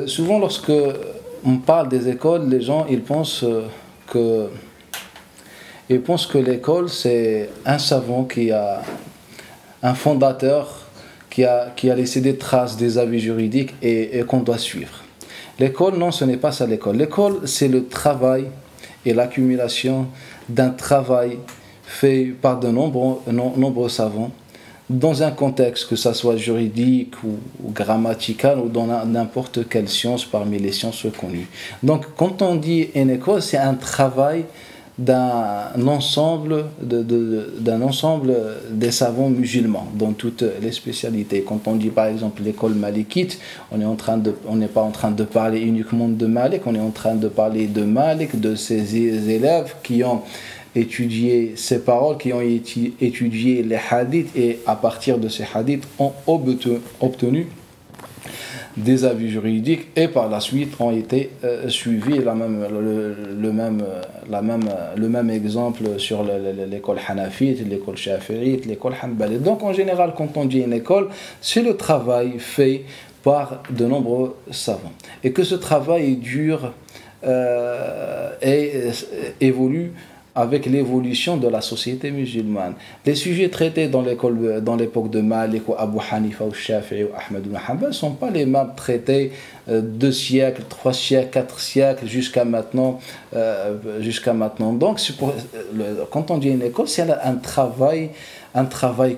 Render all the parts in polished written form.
Souvent, lorsque on parle des écoles, les gens que, ils pensent que l'école, c'est un savant qui a un fondateur qui a laissé des traces, des avis juridiques et qu'on doit suivre. L'école, non, ce n'est pas ça l'école. L'école, c'est le travail et l'accumulation d'un travail fait par de nombreux savants dans un contexte, que ce soit juridique ou grammatical ou dans n'importe quelle science parmi les sciences reconnues. Donc, quand on dit une école, c'est un travail d'un ensemble des savants musulmans dans toutes les spécialités. Quand on dit par exemple l'école malikite, on n'est pas en train de parler uniquement de Malik, on est en train de parler de Malik, de ses élèves qui ont étudié ses paroles, qui ont étudié les hadiths et à partir de ces hadiths ont obtenu des avis juridiques et par la suite ont été suivis. Le même exemple sur l'école hanafite, l'école shafi'ite, l'école hanbalite. Donc en général, quand on dit une école, c'est le travail fait par de nombreux savants. Et que ce travail dure et évolue avec l'évolution de la société musulmane. Les sujets traités dans l'époque de Malik ou Abu Hanifa ou Shafi'i ou Ahmed ibn Hanbal ne sont pas les mêmes traités 2 siècles, 3 siècles, 4 siècles jusqu'à maintenant. Donc, quand on dit une école, c'est un travail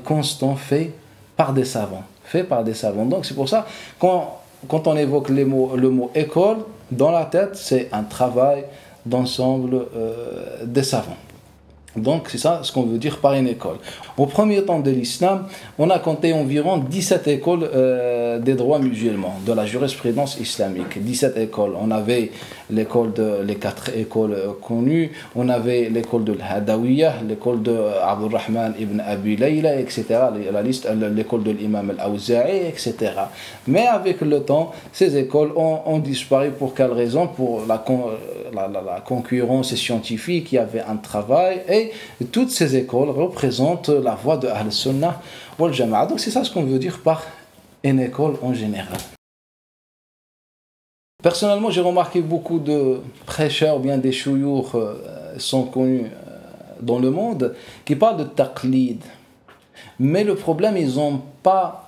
constant fait par des savants. Donc c'est pour ça, quand on évoque le mot école, dans la tête, c'est un travail d'ensemble des savants. Donc c'est ça ce qu'on veut dire par une école. Au premier temps de l'islam, on a compté environ 17 écoles des droits musulmans, de la jurisprudence islamique. 17 écoles. On avait les 4 écoles connues, on avait l'école de l'Hadawiyah, l'école de Abdurrahman ibn Abi Layla, etc. L'école de l'imam al-Awza'i, etc. Mais avec le temps, ces écoles ont disparu. Pour quelle raison? Pour la concurrence scientifique, il y avait un travail et toutes ces écoles représentent la voie de Ahl-Sunnah wal Jama'a. Donc c'est ça ce qu'on veut dire par une école en général. Personnellement, j'ai remarqué beaucoup de prêcheurs, bien des chouyours sont connus dans le monde, qui parlent de taqlid. Mais le problème, ils n'ont pas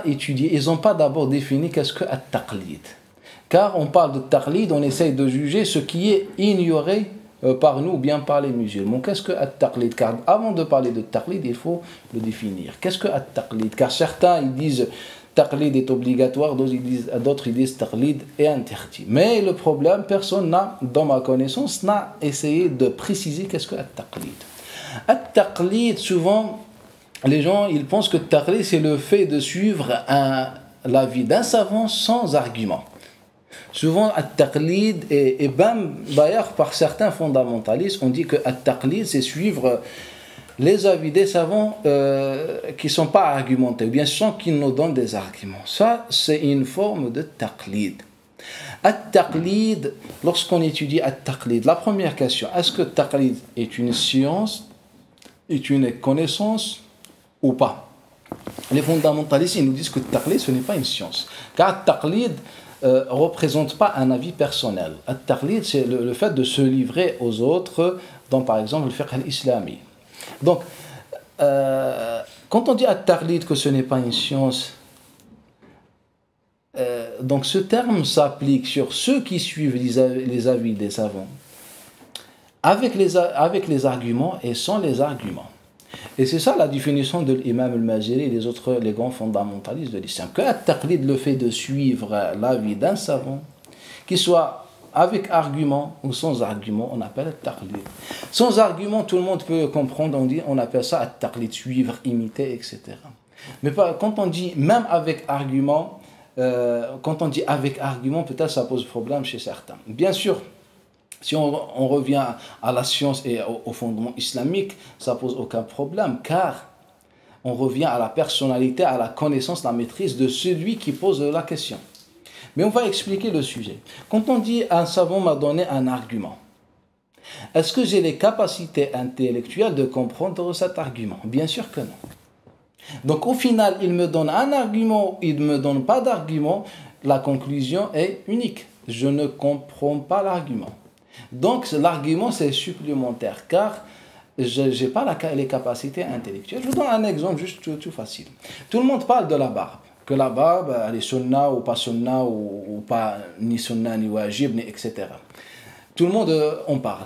étudié, ils n'ont pas d'abord défini qu'est-ce que at-taqlid. Car on parle de taqlid, on essaye de juger ce qui est ignoré par nous ou bien par les musulmans. Qu'est-ce que at-taqlid? Car avant de parler de taqlid, il faut le définir. Qu'est-ce que at-taqlid? Car certains ils disent taqlid est obligatoire, d'autres ils disent taqlid est interdit. Mais le problème, personne n'a, dans ma connaissance, n'a essayé de préciser qu'est-ce que at-taqlid. At-taqlid, souvent, les gens ils pensent que taqlid c'est le fait de suivre l'avis d'un savant sans argument. Souvent, at-taqlid et même d'ailleurs par certains fondamentalistes, on dit que at-taqlid c'est suivre les avis des savants qui ne sont pas argumentés, ou bien sans qu'ils nous donnent des arguments. Ça, c'est une forme de taqlid. At-taqlid, lorsqu'on étudie at-taqlid, la première question, est-ce que taqlid est une science, est une connaissance ou pas? Les fondamentalistes ils nous disent que taqlid ce n'est pas une science, car taqlid représente pas un avis personnel. At-taqlid, c'est le fait de se livrer aux autres dans, par exemple, le fiqh al-islami. Donc, quand on dit at-taqlid que ce n'est pas une science, donc ce terme s'applique sur ceux qui suivent les avis des savants, avec les arguments et sans les arguments. Et c'est ça la définition de l'imam al-Maziri et les grands fondamentalistes de l'islam. Que at-taqlid, le fait de suivre l'avis d'un savant, qu'il soit avec argument ou sans argument, on appelle at-taqlid. Sans argument, tout le monde peut comprendre, on appelle ça at-taqlid, suivre, imiter, etc. Mais quand on dit même avec argument, peut-être ça pose problème chez certains. Bien sûr, si on revient à la science et au fondement islamique, ça ne pose aucun problème, car on revient à la personnalité, à la connaissance, la maîtrise de celui qui pose la question. Mais on va expliquer le sujet. Quand on dit un savant m'a donné un argument, est-ce que j'ai les capacités intellectuelles de comprendre cet argument? Bien sûr que non. Donc au final, il me donne un argument, il ne me donne pas d'argument. la conclusion est unique. Je ne comprends pas l'argument. Donc l'argument c'est supplémentaire car je n'ai pas les capacités intellectuelles. Je vous donne un exemple juste tout facile. Tout le monde parle de la barbe. Que la barbe, elle est sunna ou pas sunna ou pas ni sunna ni wajib, ni etc. Tout le monde en parle.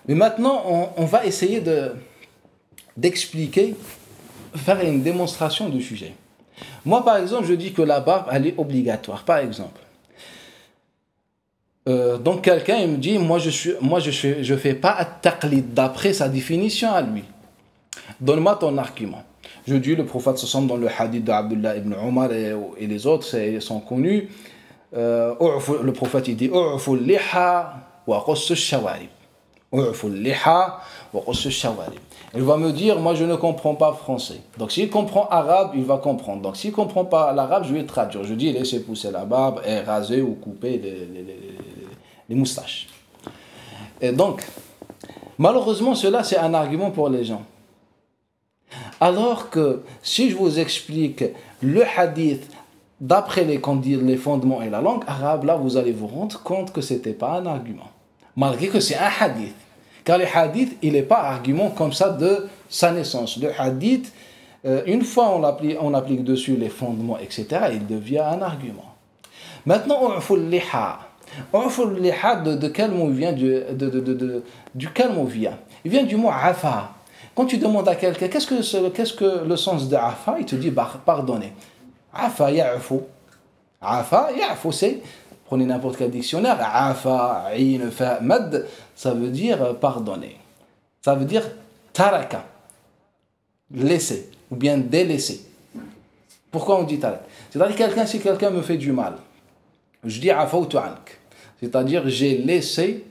Mais maintenant, on va essayer d'expliquer, faire une démonstration du sujet. Moi, par exemple, je dis que la barbe, elle est obligatoire. Par exemple. Donc quelqu'un il me dit moi je fais pas at-taqlid d'après sa définition à lui. Donne-moi ton argument. Je dis le prophète sallallahu dans le hadith d'Abdullah ibn Omar et les autres sont connus. Le prophète il dit u'fu liha wa qussu shawarib. U'fu liha wa qussu shawarib. Il va me dire moi je ne comprends pas français. Donc s'il comprend arabe, il va comprendre. Donc s'il comprend pas l'arabe, je vais traduire. Je dis laissez pousser la barbe et raser ou couper les moustaches. Et donc, malheureusement, cela, c'est un argument pour les gens. Alors que, si je vous explique le hadith d'après les fondements et la langue arabe, là, vous allez vous rendre compte que ce n'était pas un argument. Malgré que c'est un hadith. Car le hadith, il n'est pas argument comme ça de sa naissance. Le hadith, une fois on applique dessus les fondements, etc., il devient un argument. Maintenant, on fait liha. De quel mot il vient du quel mot vient? Il vient du mot afa. Quand tu demandes à quelqu'un qu'est-ce que le sens de afa, il te dit pardonner. Afa ya'fu. Afa ya'fu, c'est, prenez n'importe quel dictionnaire, afa, ayn, fa, mad, ça veut dire pardonner. Ça veut dire taraka, laisser ou bien délaisser. Pourquoi on dit taraka? C'est-à-dire si quelqu'un me fait du mal, je dis afawtu ank. C'est-à-dire j'ai laissé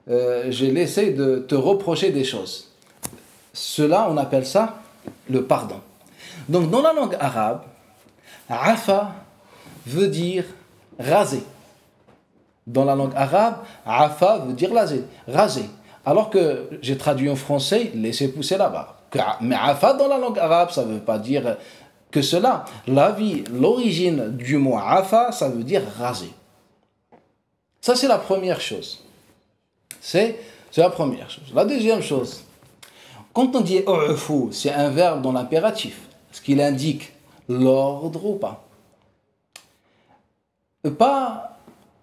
de te reprocher des choses. Cela, on appelle ça le pardon. Donc dans la langue arabe, afa veut dire raser. Dans la langue arabe, afa veut dire raser. Alors que j'ai traduit en français, laisser pousser la barbe. Mais afa dans la langue arabe, ça ne veut pas dire que cela. L'origine du mot afa, ça veut dire raser. Ça, c'est la première chose. C'est la première chose. La deuxième chose, quand on dit u'fu, c'est un verbe dans l'impératif. Est-ce qu'il indique l'ordre ou pas? Pas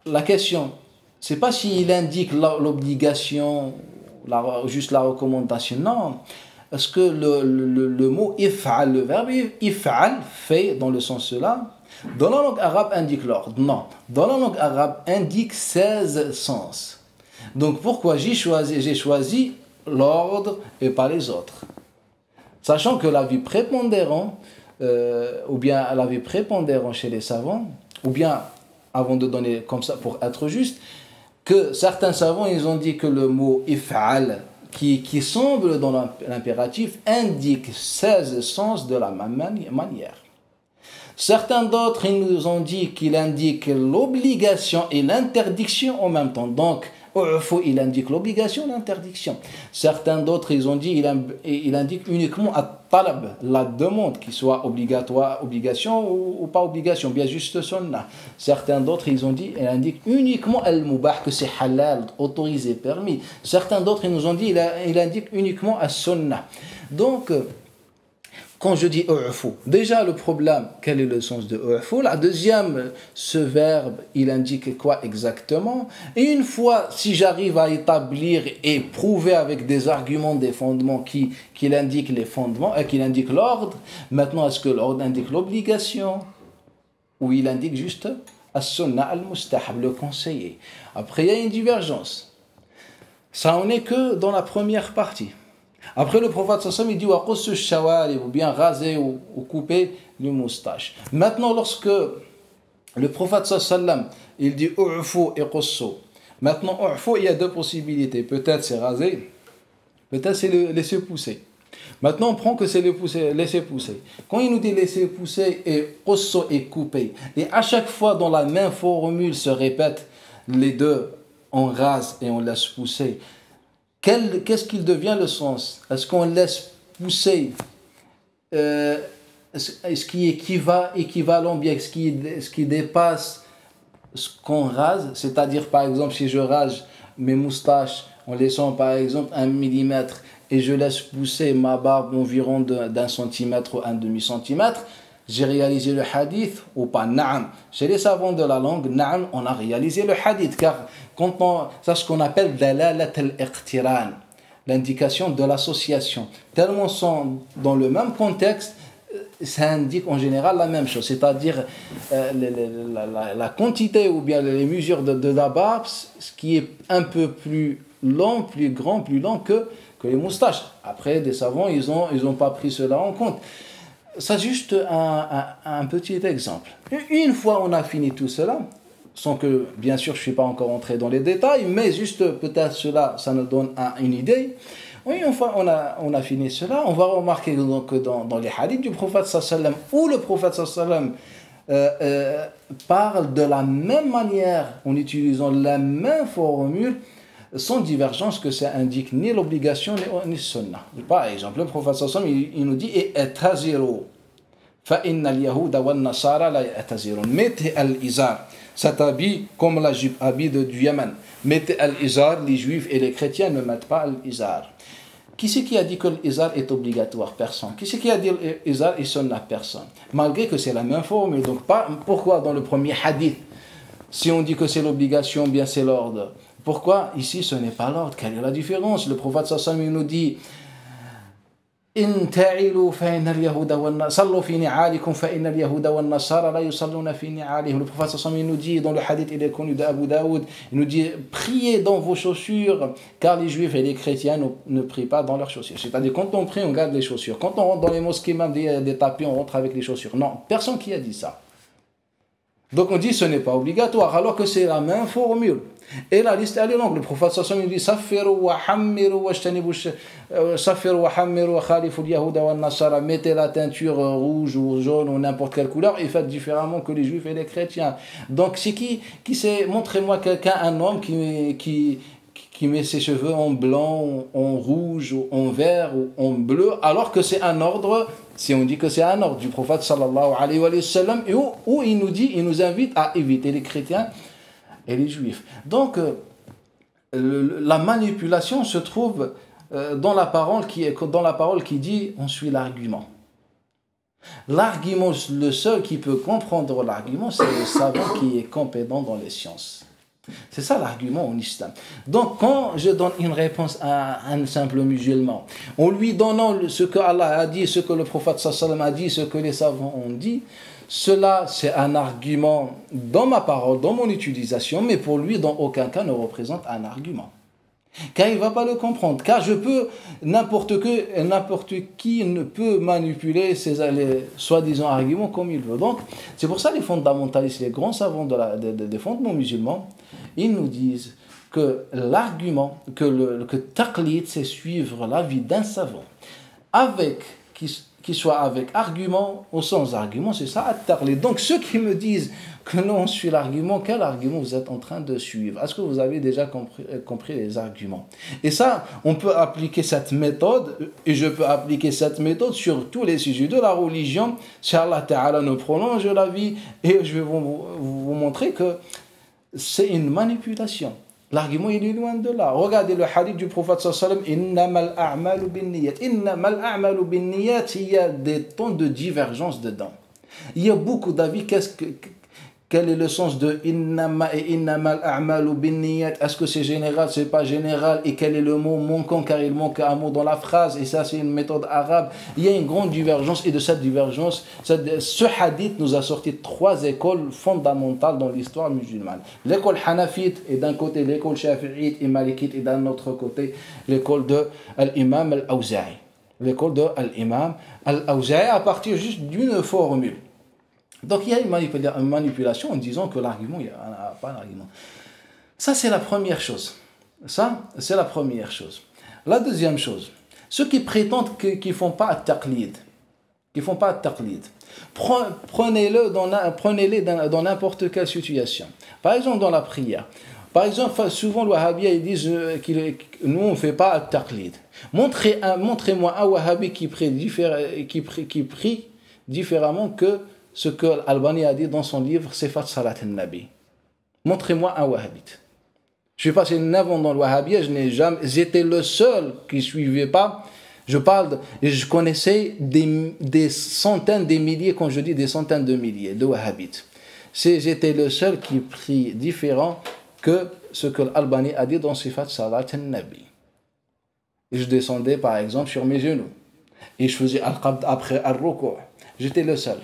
la question. C'est pas s'il indique l'obligation, juste la recommandation. Non. Est-ce que le mot if'al, le verbe if'al, fait dans le sens cela, dans la langue arabe indique l'ordre? Non. Dans la langue arabe indique 16 sens. Donc pourquoi j'ai choisi l'ordre et pas les autres? Sachant que l'avis prépondérant, ou bien l'avis prépondérant chez les savants, ou bien, avant de donner comme ça pour être juste, que certains savants, ils ont dit que le mot if'al, qui semble dans l'impératif, indique 16 sens de la même manière. Certains d'autres, ils nous ont dit qu'il indique l'obligation et l'interdiction en même temps. Donc, il indique l'obligation et l'interdiction. Certains d'autres, ils ont dit il indique uniquement at-talab, la demande, qui soit obligatoire, obligation ou pas obligation, bien juste sunnah. Certains d'autres, ils ont dit il indique uniquement al-mubah, que c'est halal, autorisé, permis. Certains d'autres, ils nous ont dit il indique uniquement as-sunnah. Donc, quand je dis u'fu, déjà le problème, quel est le sens de u'fu? La deuxième, ce verbe, il indique quoi exactement? Et une fois, si j'arrive à établir et prouver avec des arguments, des fondements qu'il indique les fondements, qu'il indique l'ordre, maintenant est-ce que l'ordre indique l'obligation? Ou il indique juste as-sunnah al-mustahab, le conseiller? Après, il y a une divergence. Ça en est que dans la première partie. Après, le prophète sallam, il dit wa qussu shawarib, ou bien raser ou couper les moustaches. Maintenant, lorsque le prophète sallam, il dit u'fu et qussu. Maintenant, u'fu, il y a deux possibilités. Peut-être c'est raser, peut-être c'est le laisser pousser. Maintenant, on prend que c'est laisser pousser. Quand il nous dit laisser pousser et qussu et couper, et à chaque fois dans la même formule se répètent les deux, on rase et on laisse pousser. Qu'est-ce qu'il devient le sens? Est-ce qu'on laisse pousser ce qui est équivalent, bien ce qui dépasse ce qu'on rase, c'est-à-dire par exemple si je rase mes moustaches en laissant par exemple 1 millimètre et je laisse pousser ma barbe environ d'1 centimètre ou un demi-centimètre, j'ai réalisé le hadith ou pas? Na'am. Chez les savants de la langue, na'am, on a réalisé le hadith, car c'est ce qu'on appelle dalalat al-iqtiran, l'indication de l'association. Tellement sont dans le même contexte, ça indique en général la même chose, c'est-à-dire la quantité ou bien les mesures de la barbe, ce qui est un peu plus long, plus grand, plus long que les moustaches. Après, des savants, ils ont pas pris cela en compte. C'est juste un petit exemple. Une fois on a fini tout cela, sans que, bien sûr, je ne suis pas encore entré dans les détails, mais juste peut-être cela, ça nous donne une idée. Une fois on a fini cela, on va remarquer que dans les hadiths du prophète sallam, où le prophète sallam parle de la même manière, en utilisant la même formule, sans divergence, que ça indique ni l'obligation ni le sunnah. Par exemple, le prophète sallam, il nous dit « Etaziru, fa inna al-yahuda wa nasara la yatazirun » mettez al-izar, cet habit comme la jupe, habit du Yémen. Mettez al-izar, les juifs et les chrétiens ne mettent pas al-izar. Qui c'est qui a dit que l'izar est obligatoire? Personne. Qui c'est qui a dit que l'izar est sunnah? Personne. Malgré que c'est la même formule. Donc pourquoi dans le premier hadith, si on dit que c'est l'obligation, bien c'est l'ordre? Pourquoi ici ce n'est pas l'ordre? Quelle est la différence? Le prophète sallallahu nous dit In ta'ilu fa inna al-yahuda wa sallu fi ni'alikum fa inna al-yahuda wa nasara la yusalluna fi ni'alihim. Le prophète sallallahu nous dit dans le hadith, il est connu d'Abu Daoud, il nous dit priez dans vos chaussures car les juifs et les chrétiens ne prient pas dans leurs chaussures. C'est-à-dire quand on prie on garde les chaussures. Quand on rentre dans les mosquées même des tapis on rentre avec les chaussures. Non, personne qui a dit ça. Donc on dit ce n'est pas obligatoire alors que c'est la même formule. Et la liste elle est longue. Le prophète sallallahu alayhi wa sallam dit Safiru wa hammiru wa shtanibu Safiru wa hammiru wa khalifu al-yahuda wa nasara. Mettez la teinture rouge ou jaune ou n'importe quelle couleur et faites différemment que les juifs et les chrétiens. Donc c'est qui c'est? Montrez-moi quelqu'un, un homme qui met ses cheveux en blanc, en rouge, ou en vert ou en bleu, alors que c'est un ordre, si on dit que c'est un ordre du prophète sallallahu alayhi wa sallam, où il nous invite à éviter les chrétiens et les juifs. Donc, la manipulation se trouve dans la parole qui dit on suit l'argument. L'argument, le seul qui peut comprendre l'argument, c'est le savant qui est compétent dans les sciences. C'est ça l'argument en islam. Donc quand je donne une réponse à un simple musulman, en lui donnant ce que Allah a dit, ce que le prophète sallallahu a dit, ce que les savants ont dit, cela c'est un argument dans ma parole, dans mon utilisation, mais pour lui dans aucun cas ne représente un argument. Car il ne va pas le comprendre. Car n'importe qui ne peut manipuler ces soi-disant arguments comme il veut. Donc, c'est pour ça les fondamentalistes, les grands savants des fondements musulmans, ils nous disent que l'argument, que taqlid, c'est suivre l'avis d'un savant. Qu'il soit avec argument ou sans argument, c'est ça, at-taqlid. Donc, ceux qui me disent que non, on suit l'argument, quel argument vous êtes en train de suivre? Est-ce que vous avez déjà compris les arguments? Et ça, on peut appliquer cette méthode, et je peux appliquer cette méthode sur tous les sujets de la religion. Si Allah Ta'ala nous prolonge la vie, et je vais vous montrer que c'est une manipulation. L'argument, il est loin de là. Regardez le hadith du prophète sallallahu alayhi wa sallam. Innamal a'malu binniyat. Innamal a'malu binniyat. Il y a des tons de divergence dedans. Il y a beaucoup d'avis. Quel est le sens de innama et innamal a'malu binniyat? Est-ce que c'est général, c'est pas général? Et quel est le mot manquant? Car il manque un mot dans la phrase. Et ça, c'est une méthode arabe. Il y a une grande divergence. Et de cette divergence, ce hadith nous a sorti 3 écoles fondamentales dans l'histoire musulmane. L'école hanafite et d'un côté l'école shafi'ite et malikite et d'un autre côté l'école de l'imam al-Awza'i. L'école de l'imam al-Awza'i à partir juste d'une formule. Donc il y a une manipulation en disant que l'argument, il n'y a pas d'argument. Ça, c'est la première chose. La deuxième chose, ceux qui prétendent qu'ils ne font pas at-taqlid, prenez-les dans n'importe quelle situation. Par exemple, dans la prière. Par exemple, souvent, les wahhabis ils disent que nous, on ne fait pas at-taqlid. Montrez-moi un wahhabi qui prie différemment que ce que Al-Albani a dit dans son livre Sifat Salat al-Nabi. Montrez-moi un wahhabite. Je ne suis pas chez Navon dans le wahhabia, j'étais le seul qui ne suivait pas. Je connaissais des centaines, des milliers, quand je dis des centaines de milliers de wahhabites. J'étais le seul qui prit différent que ce que l'Albani a dit dans Sifat Salat al-Nabi. Et je descendais par exemple sur mes genoux. Et je faisais al-qabd après al-ruku'. J'étais le seul.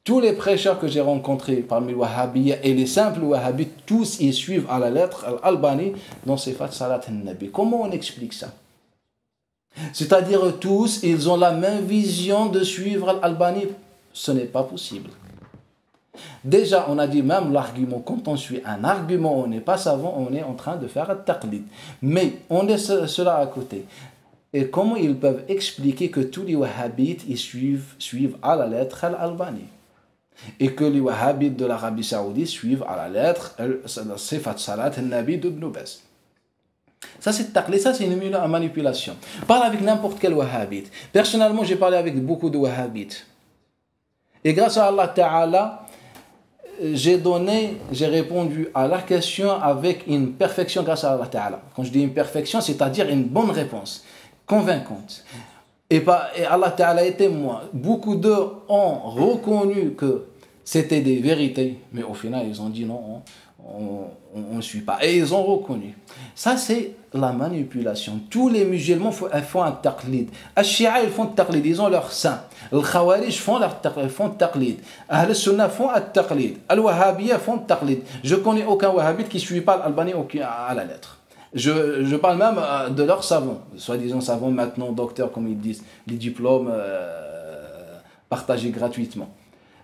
Tous les prêcheurs que j'ai rencontrés parmi les wahhabiyya et les simples wahhabites, tous ils suivent à la lettre al-Albani dans Sifat Salat al-Nabi. Comment on explique ça? C'est-à-dire tous, ils ont la même vision de suivre al-Albani. Ce n'est pas possible. Déjà, on a dit même l'argument, quand on suit un argument, on n'est pas savant, on est en train de faire un taqlid. Mais on laisse cela à côté. Et comment ils peuvent expliquer que tous les wahhabites ils suivent à la lettre al-Albani? Et que les wahhabites de l'Arabie Saoudite suivent à la lettre Sifat Salat al-Nabi d'Ibn Baz. Ça c'est taqlid, ça c'est une manipulation. Parle avec n'importe quel wahhabite. Personnellement, j'ai parlé avec beaucoup de wahhabites. Et grâce à Allah Ta'ala, j'ai répondu à la question avec une perfection grâce à Allah Ta'ala. Quand je dis une perfection, c'est-à-dire une bonne réponse, convaincante. Et Allah Ta'ala est témoin. Beaucoup d'eux ont reconnu que c'était des vérités, mais au final, ils ont dit non, on ne suit pas. Et ils ont reconnu. Ça, c'est la manipulation. Tous les musulmans font un taqlid. Al-Shia, ils font un taqlid. Ils ont leur saint. Al-Khawarij font un taqlid. Ahl-Sunnah font un taqlid. Al-Wahhabiyya font un taqlid. Je ne connais aucun wahhabite qui ne suit pas l'Albani à la lettre. Je parle même de leurs savants. Soi-disant savants maintenant, docteurs, comme ils disent. Les diplômes partagés gratuitement.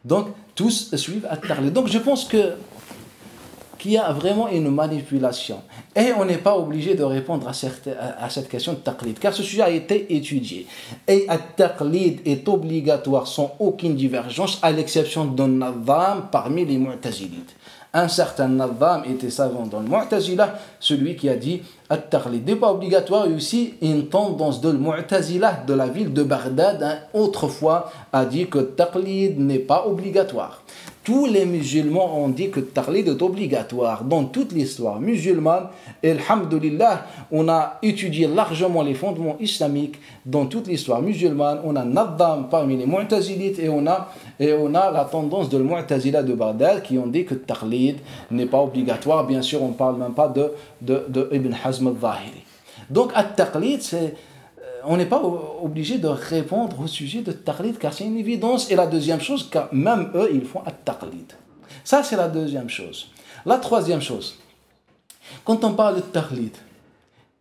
Donc, tous suivent al-taqlid. Donc, je pense qu'il y a vraiment une manipulation. Et on n'est pas obligé de répondre à cette question de taqlid, car ce sujet a été étudié. Et le taqlid est obligatoire sans aucune divergence, à l'exception d'un nadham parmi les mu'tazilites. Un certain nadham était savant dans le mu'tazila, celui qui a dit le taqlid n'est pas obligatoire, et aussi une tendance de mu'tazila de la ville de Bagdad, autrefois, a dit que le taqlid n'est pas obligatoire. Tous les musulmans ont dit que le taqlid est obligatoire dans toute l'histoire musulmane. Et alhamdulillah, on a étudié largement les fondements islamiques dans toute l'histoire musulmane. On a nadham parmi les mu'tazilites et on a la tendance de mu'tazila de Bagdad qui ont dit que le taqlid n'est pas obligatoire. Bien sûr, on ne parle même pas de Ibn Hazm al-Zahiri. Donc, le taqlid, on n'est pas obligé de répondre au sujet de taqlid car c'est une évidence. Et la deuxième chose, car même eux, ils font un taqlid. Ça, c'est la deuxième chose. La troisième chose, quand on parle de taqlid,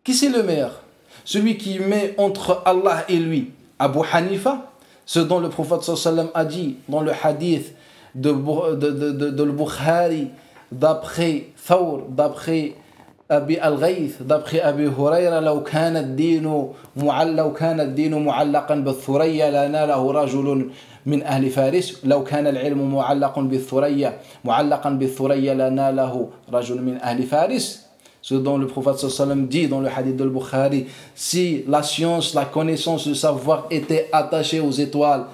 qui c'est le meilleur? Celui qui met entre Allah et lui Abu Hanifa, ce dont le prophète sallallahu a dit dans le hadith de Bukhari, d'après Thawr, d'après أبي الغيث d'après أبي هريرة لو كان الدين معلقا بالثريا لناله رجل من أهل فارس لو كان العلم معلقا بالثريا لناله رجل من أهل فارس. Ce dont le prophète sallam dit dans le hadith de Bukhari, si la science, la connaissance, le savoir était attaché aux étoiles,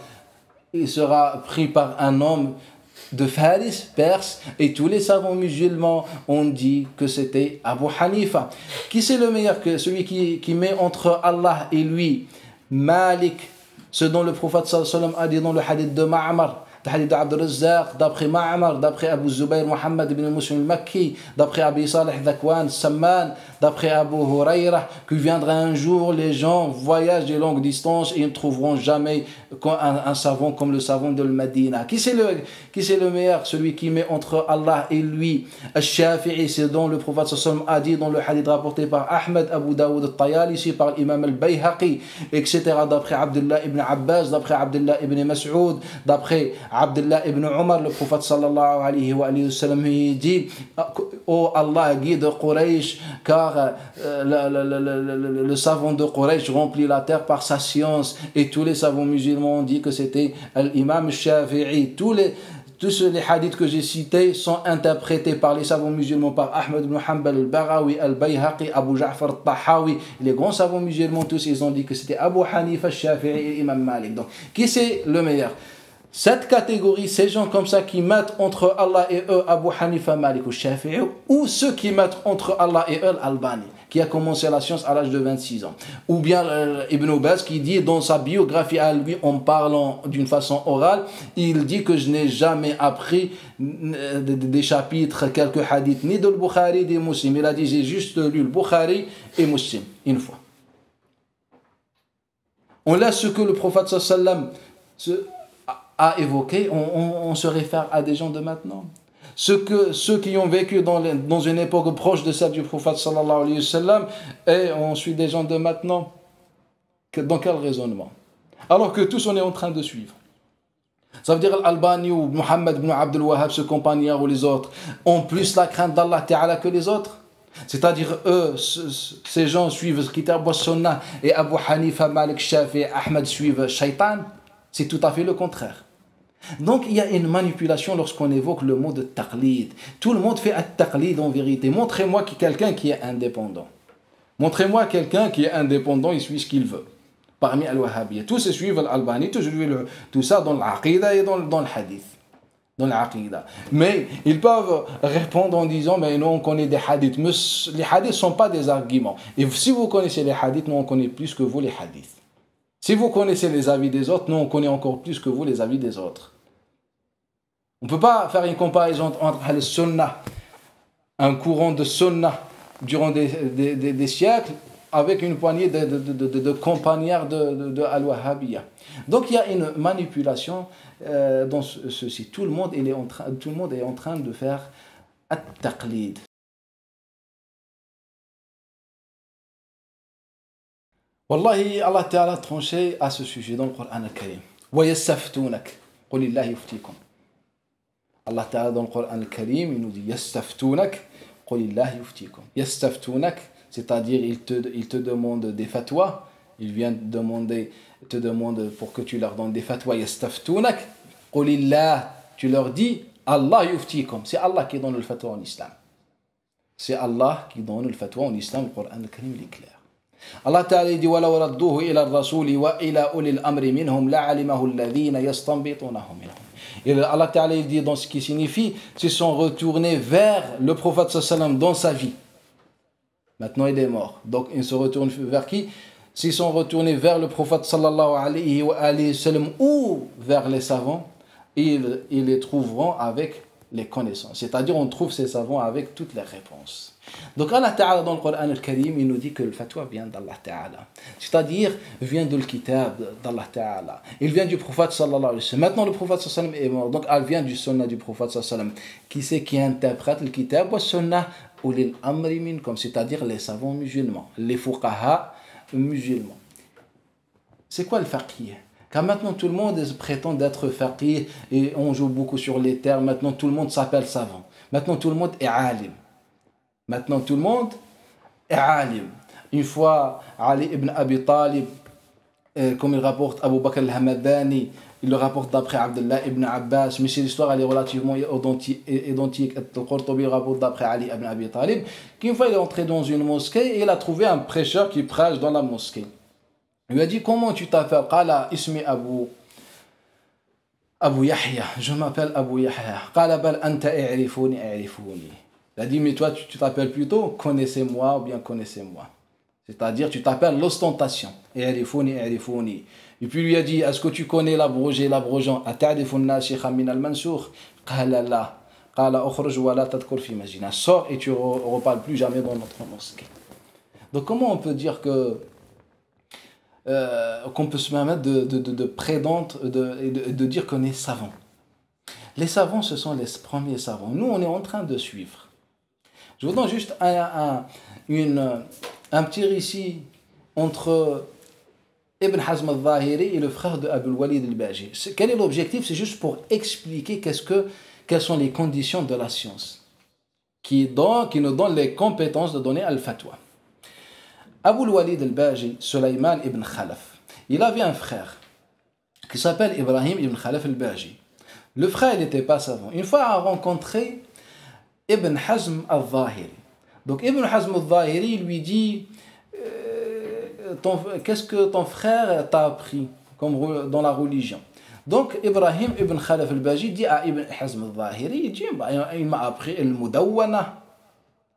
il sera pris par un homme de Faris, Perse, et tous les savants musulmans ont dit que c'était Abu Hanifa. Qui c'est le meilleur que celui qui met entre Allah et lui? Malik, ce dont le prophète sallallahu alayhi wa sallam a dit dans le hadith de Ma'amar, le hadith d'Abd al-Razzaq, d'après Ma'amar, d'après Abu Zubayr Muhammad ibn Muslim al-Makki, d'après Abi Salih Dhakwan Samman, d'après Abu Huraira, que viendra un jour, les gens voyagent de longues distances et ils ne trouveront jamais un savant comme le savant de Medina. Qui c'est le meilleur? Celui qui met entre Allah et lui. Al-Shafi'i, c'est dont le prophète sallallahu a dit dans le hadith rapporté par Ahmed, Abu Daoud al-Tayalisi, par l'imam al-Bayhaqi, etc. D'après Abdullah ibn Abbas, d'après Abdullah ibn Mas'ud, d'après Abdullah ibn Umar, le prophète sallallahu alayhi wa sallam, il dit: oh Allah, guide Quraysh, car le savant de Quraysh remplit la terre par sa science. Et tous les savants musulmans ont dit que c'était l'imam Shafi'i. Tous les hadiths que j'ai cités sont interprétés par les savants musulmans, par Ahmed ibn Hanbal, al-Baghawi, al-Bayhaqi, Abu Ja'far al-Tahawi. Les grands savants musulmans, tous, ils ont dit que c'était Abu Hanifa, Shafi'i et Imam Malik. Donc, qui c'est le meilleur? Cette catégorie, ces gens comme ça qui mettent entre Allah et eux Abu Hanifa, Malik ou Shafi'i, ou ceux qui mettent entre Allah et eux Al-Albani, qui a commencé la science à l'âge de 26 ans. Ou bien Ibn Baz qui dit dans sa biographie à lui, en parlant d'une façon orale, il dit que je n'ai jamais appris des chapitres, quelques hadiths, ni de Bukhari, ni Muslim. Il a dit j'ai juste lu le Bukhari et Muslim, une fois. On laisse ce que le prophète sallam a évoqué, on se réfère à des gens de maintenant. Ceux qui ont vécu dans une époque proche de celle du prophète sallallahu alayhi wa sallam, et ensuite des gens de maintenant. Dans quel raisonnement? Alors que tous on est en train de suivre. Ça veut dire Al-Albani ou Muhammad ibn Abdul Wahhab, ce compagnon ou les autres, ont plus la crainte d'Allah Ta'ala que les autres. C'est-à-dire eux, ces gens suivent le Kitab wa Sunnah et Abu Hanifa, Malik, Shafi'i, Ahmed suivent Shaitan. C'est tout à fait le contraire. Donc il y a une manipulation lorsqu'on évoque le mot de taqlid. Tout le monde fait un taqlid en vérité. Montrez-moi quelqu'un qui est indépendant. Montrez-moi quelqu'un qui est indépendant, il suit ce qu'il veut. Parmi Al-Wahhabiyya, tous suivent Al-Albani, tout ça dans l'Aqidah et dans le Hadith. Dans l'Aqidah. Mais ils peuvent répondre en disant, mais nous on connaît des hadiths. Mais les hadiths ne sont pas des arguments. Et si vous connaissez les hadiths, nous on connaît plus que vous les hadiths. Si vous connaissez les avis des autres, nous on connaît encore plus que vous les avis des autres. On ne peut pas faire une comparaison entre le sunnah, un courant de sunnah durant des siècles, avec une poignée de compagnards de Al-Wahhabiyya. Donc il y a une manipulation dans ceci. Tout le monde est en train de faire at-taqlid. Wallahi, Allah Ta'ala a tranché à ce sujet dans le Coran al-Karim. Wa yastaftounak, qul illah yuftikum. Allah Ta'ala dans le Coran al-Karim, il nous dit yastaftounak, qul illah yuftikum. Yastaftounak, c'est-à-dire il te demande des fatwas, il vient te demande pour que tu leur donnes des fatwas. Yastaftounak, qul illah, tu leur dis Allah yuftikum. C'est Allah qui donne le fatwa en islam. C'est Allah qui donne le fatwa en islam. Le Coran al-Karim il est clair. Allah Ta'ala dit وَلَوْ رَدُّوهُ إِلَى الرَّسُولِ وَإِلَى أُولِي الْأَمْرِ مِنْهُمْ لَعَلِمَهُ الَّذِينَ يَسْتَنبِطُونَهُ مِنْهُمْ. Et Allah Ta'ala dit dans ce qui signifie, s'ils sont retournés vers le prophète sallam dans sa vie. Maintenant il est mort. Donc ils se retournent vers qui? S'ils sont retournés vers le prophète sallallahu alayhi wa sallam ou vers les savants, ils les trouveront avec les connaissances. C'est-à-dire on trouve ces savants avec toutes les réponses. Donc Allah Ta'ala dans le Coran al-Karim, il nous dit que le fatwa vient d'Allah Ta'ala. C'est-à-dire vient de le kitab d'Allah Ta'ala. Il vient du prophète sallallahu alayhi wa sallam. Maintenant le prophète sallallahu alayhi wa sallam est mort. Donc elle vient du sunnah du prophète sallallahu alayhi wa sallam. Qui c'est qui interprète le kitab wa sunnah ulil amri minkum, c'est-à-dire les savants musulmans, les fuqaha musulmans. C'est quoi le faqih? Car maintenant tout le monde prétend d'être faqih et on joue beaucoup sur les termes. Maintenant tout le monde s'appelle savant. Maintenant tout le monde est alim. Maintenant tout le monde est alim. Une fois, Ali ibn Abi Talib, comme il rapporte Abu Bakr al-Hamadani, il le rapporte d'après Abdullah ibn Abbas, mais si l'histoire elle est relativement identique, Al-Qurtubi rapporte d'après Ali ibn Abi Talib, qu'une fois il est entré dans une mosquée et il a trouvé un prêcheur qui prêche dans la mosquée. Il lui a dit, comment tu t'appelles? Qala ismi Abu Yahya, je m'appelle Abu Yahya. Qala bal anta i'rifuni i'rifuni. Il a dit, mais toi tu t'appelles plutôt connaissez-moi ou bien connaissez-moi. C'est-à-dire tu t'appelles l'ostentation. I'rifuni i'rifuni. Et puis lui a dit, est-ce que tu connais l'abrogé, l'abrogeant? Ata'rifu an-nasikha min al-mansukh? Qala la. Qala ukhruj wa la tadhkur fi masjidina. Sors et tu ne reparles plus jamais dans notre mosquée. Donc comment on peut dire que qu'on peut se permettre de prétendre, de dire qu'on est savant? Les savants, ce sont les premiers savants. Nous, on est en train de suivre. Je vous donne juste un petit récit entre Ibn Hazm al-Zahiri et le frère de Abul Walid al-Baji. Quel est l'objectif? C'est juste pour expliquer quelles sont les conditions de la science qui nous donnent les compétences de donner al-fatwa. Abul Walid al-Baji, Sulayman ibn Khalaf, il avait un frère qui s'appelle Ibrahim ibn Khalaf al-Baji. Le frère n'était pas savant. Une fois, il a rencontré Ibn Hazm al-Zahiri. Donc Ibn Hazm al-Zahiri lui dit, qu'est-ce que ton frère t'a appris dans la religion? Donc, Ibrahim ibn Khalaf al-Baji dit à Ibn Hazm al-Zahiri, il m'a appris al-Mudawwana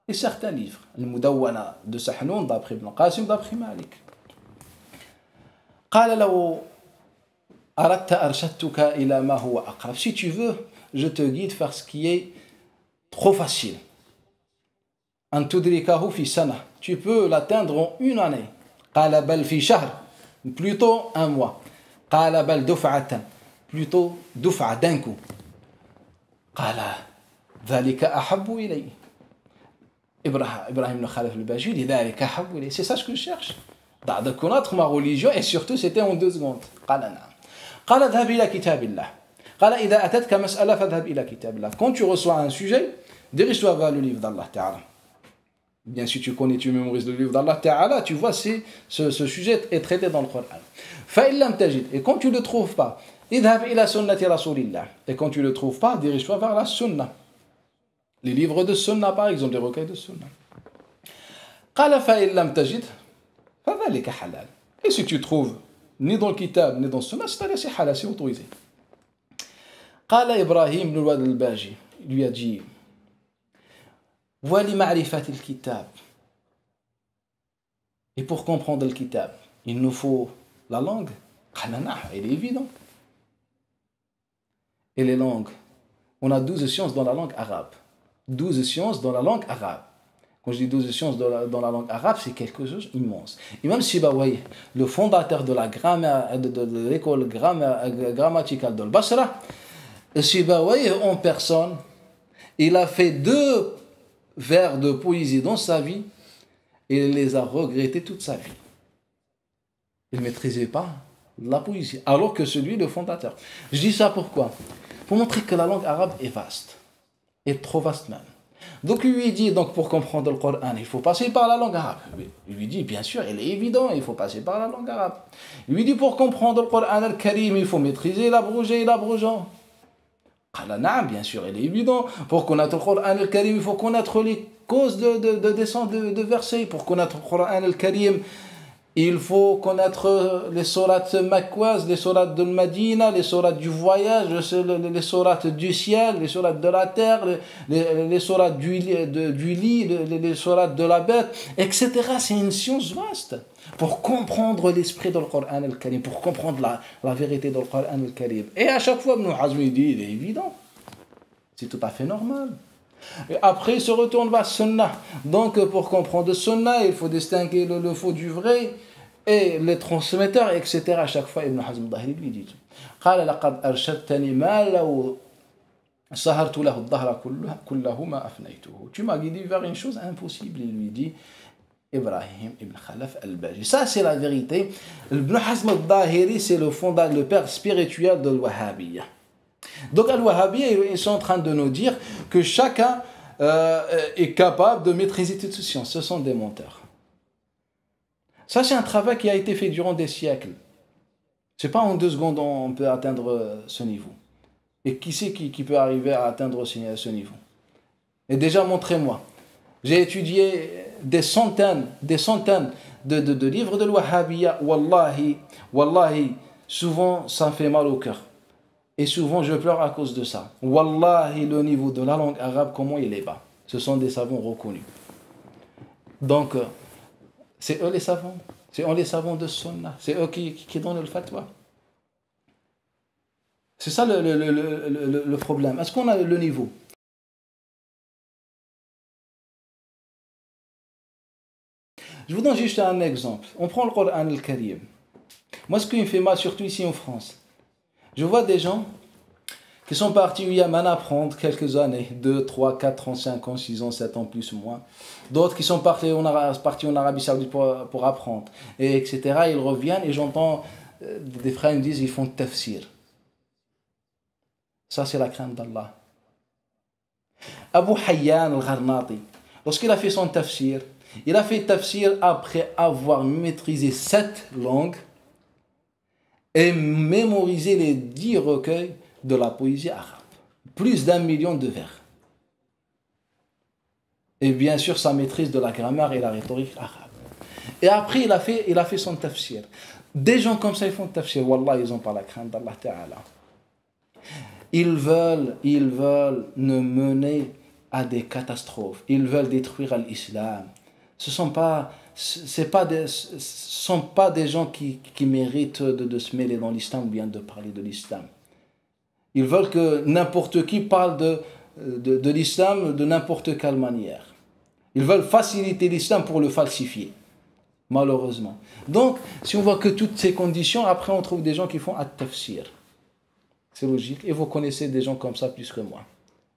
et certains livres. Al-Mudawwana de Sahnoun, d'après Ibn Qasim, d'après Malik. قال لو أردت أرشدتك إلى ما هو أقرب. Si tu veux, je te guide vers ce qui est trop facile. أن تدركه في سنة. Tu peux l'atteindre en une année. قال بل في شهر. Plutôt un mois. قال بل دفعة. Plutôt دفعة d'un coup. قال ذلك أحب إلي. Ibrahim ibn Khalaf al-Baji dit ذلك أحب إلي. C'est ça ce que je cherche. De connaître ma religion et surtout c'était en 2 secondes. قال نعم. قال اذهب إلى كتاب الله. قال إذا أتتك مسألة فاذهب إلى كتاب الله. Quand tu reçois un sujet, dirige-toi vers le livre d'Allah Ta'ala. Bien sûr, tu connais, tu mémorises le livre d'Allah Ta'ala, tu vois si ce sujet est traité dans le Coran. فإن لم تجد. Et quand tu ne le trouves pas, اذهب إلى سنة رسول الله. Et quand tu ne le trouves pas, dirige-toi vers la sunna. Les livres de sunna par exemple, les recueils de sunna. قال فإن لم تجد فذلك حلال. Et si tu trouves ni dans le kitab ni dans le sunna, c'est halal, c'est autorisé. قال إبراهيم بن الواد الباجي, lui a dit ولمعرفة الكتاب. Et pour comprendre le kitab, il nous faut la langue. قال نعم, il est évident. Et les langues, on a 12 sciences dans la langue arabe. 12 sciences dans la langue arabe. Quand je dis 12 sciences dans la langue arabe, c'est quelque chose d'immense. Imam Sibawayh, le fondateur de la grammaire, de l'école grammaticale de Basra, Sibawayh en personne, il a fait 2 vers de poésie dans sa vie et il les a regrettés toute sa vie. Il ne maîtrisait pas la poésie, alors que celui, le fondateur. Je dis ça pourquoi? Pour montrer que la langue arabe est vaste, et trop vaste même. Donc il lui dit, donc pour comprendre le Coran, il faut passer par la langue arabe. Il lui dit, bien sûr, il est évident, il faut passer par la langue arabe. Il lui dit, pour comprendre le Coran al-Karim, il faut maîtriser l'abrégé et l'abrégeant. Bien sûr, il est évident. Pour connaître le Coran al-Karim, il faut connaître les causes de descente de versets. Pour connaître le Coran al-Karim, il faut connaître les sourates makouas, les sourates de Madina, les sourates du voyage, les sourates du ciel, les sourates de la terre, les sourates du lit, les sourates de la bête, etc. C'est une science vaste. Pour comprendre l'esprit de Coran al-Karim, pour comprendre la vérité du Coran al-Karim. Et à chaque fois, Ibn Hazm dit, il est évident. C'est tout à fait normal. Et après, il se retourne vers Sunnah. Donc, pour comprendre Sunnah, il faut distinguer le faux du vrai et les transmetteurs, etc. À chaque fois, Ibn Hazm al-Zahiri lui dit قال لقد أرشدتني ما لو سهرت له الظهر كله ما أفنيته. Tu m'as guidé vers une chose impossible. Il lui dit Ibrahim ibn Khalaf al-Baji. Ça, c'est la vérité. Ibn Hazm al-Zahiri, c'est le père spirituel de l'Wahhabiyya. Donc, al-Wahhabiyya, ils sont en train de nous dire que chacun est capable de maîtriser toutes ces sciences. Ce sont des menteurs. Ça, c'est un travail qui a été fait durant des siècles. Ce n'est pas en 2 secondes on peut atteindre ce niveau. Et qui c'est qui peut arriver à atteindre ce niveau? Et déjà, montrez-moi. J'ai étudié des centaines de livres de l'Wahhabiyya. Wallahi, souvent, ça me fait mal au cœur. Et souvent, je pleure à cause de ça. Wallahi, le niveau de la langue arabe, comment il est bas. Ce sont des savants reconnus. Donc, c'est eux les savants. C'est eux les savants de Sunna. C'est eux qui donnent le fatwa. C'est ça le problème. Est-ce qu'on a le niveau? Je vous donne juste un exemple. On prend le Coran al-Karim. Moi, ce qui me fait mal, surtout ici en France, je vois des gens qui sont partis au Yémen apprendre quelques années, 2, 3, 4 ans, 5 ans, 6 ans, 7 ans, plus ou moins. D'autres qui sont partis en Arabie Saoudite pour apprendre, et etc. Ils reviennent et j'entends des frères me disent ils font tafsir. Ça, c'est la crainte d'Allah. Abu Hayyan al-Gharnati, lorsqu'il a fait son tafsir, il a fait tafsir après avoir maîtrisé 7 langues et mémorisé les 10 recueils de la poésie arabe. Plus d'1 million de vers. Et bien sûr, sa maîtrise de la grammaire et la rhétorique arabe. Et après, il a fait son tafsir. Des gens comme ça, ils font tafsir. Wallah, ils n'ont pas la crainte d'Allah Ta'ala. Ils veulent nous mener à des catastrophes. Ils veulent détruire l'islam. Ce sont pas des gens qui méritent de se mêler dans l'islam ou bien de parler de l'islam. Ils veulent que n'importe qui parle de l'islam de n'importe quelle manière. Ils veulent faciliter l'islam pour le falsifier, malheureusement. Donc, si on voit que toutes ces conditions, après on trouve des gens qui font at-tafsir. C'est logique. Et vous connaissez des gens comme ça plus que moi.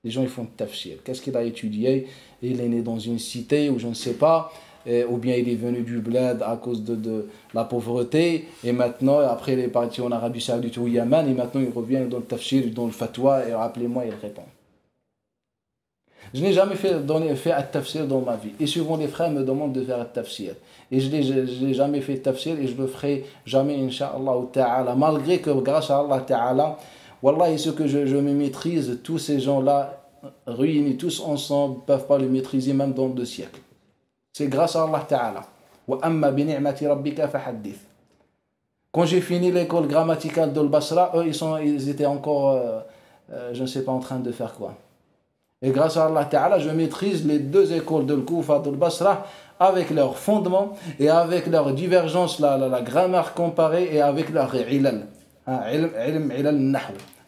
Les gens, ils font tafsir. Qu'est-ce qu'il a étudié? Il est né dans une cité ou je ne sais pas, ou bien il est venu du bled à cause de la pauvreté, et maintenant, après il est parti en Arabie Saoudite ou au Yémen, et maintenant il revient dans le tafsir, dans le fatwa, et rappelez-moi, il répond. Je n'ai jamais fait at-tafsir dans ma vie. Et souvent les frères me demandent de faire at-tafsir. Et je n'ai jamais fait tafsir et je le ferai jamais, incha'Allah ta'ala. Malgré que, grâce à Allah ta'ala, wallah, ce que je me maîtrise, tous ces gens-là, réunis tous ensemble, ne peuvent pas le maîtriser même dans 2 siècles. C'est grâce à Allah ta'ala. Wa amma bi ni'mati rabbika fahaddith. Quand j'ai fini l'école grammaticale de Basra, eux, ils étaient encore, je ne sais pas en train de faire quoi. Et grâce à Allah Ta'ala, je maîtrise les 2 écoles de Koufa, de Basra, avec leurs fondements et avec leur divergence, la grammaire comparée et avec leur ilal.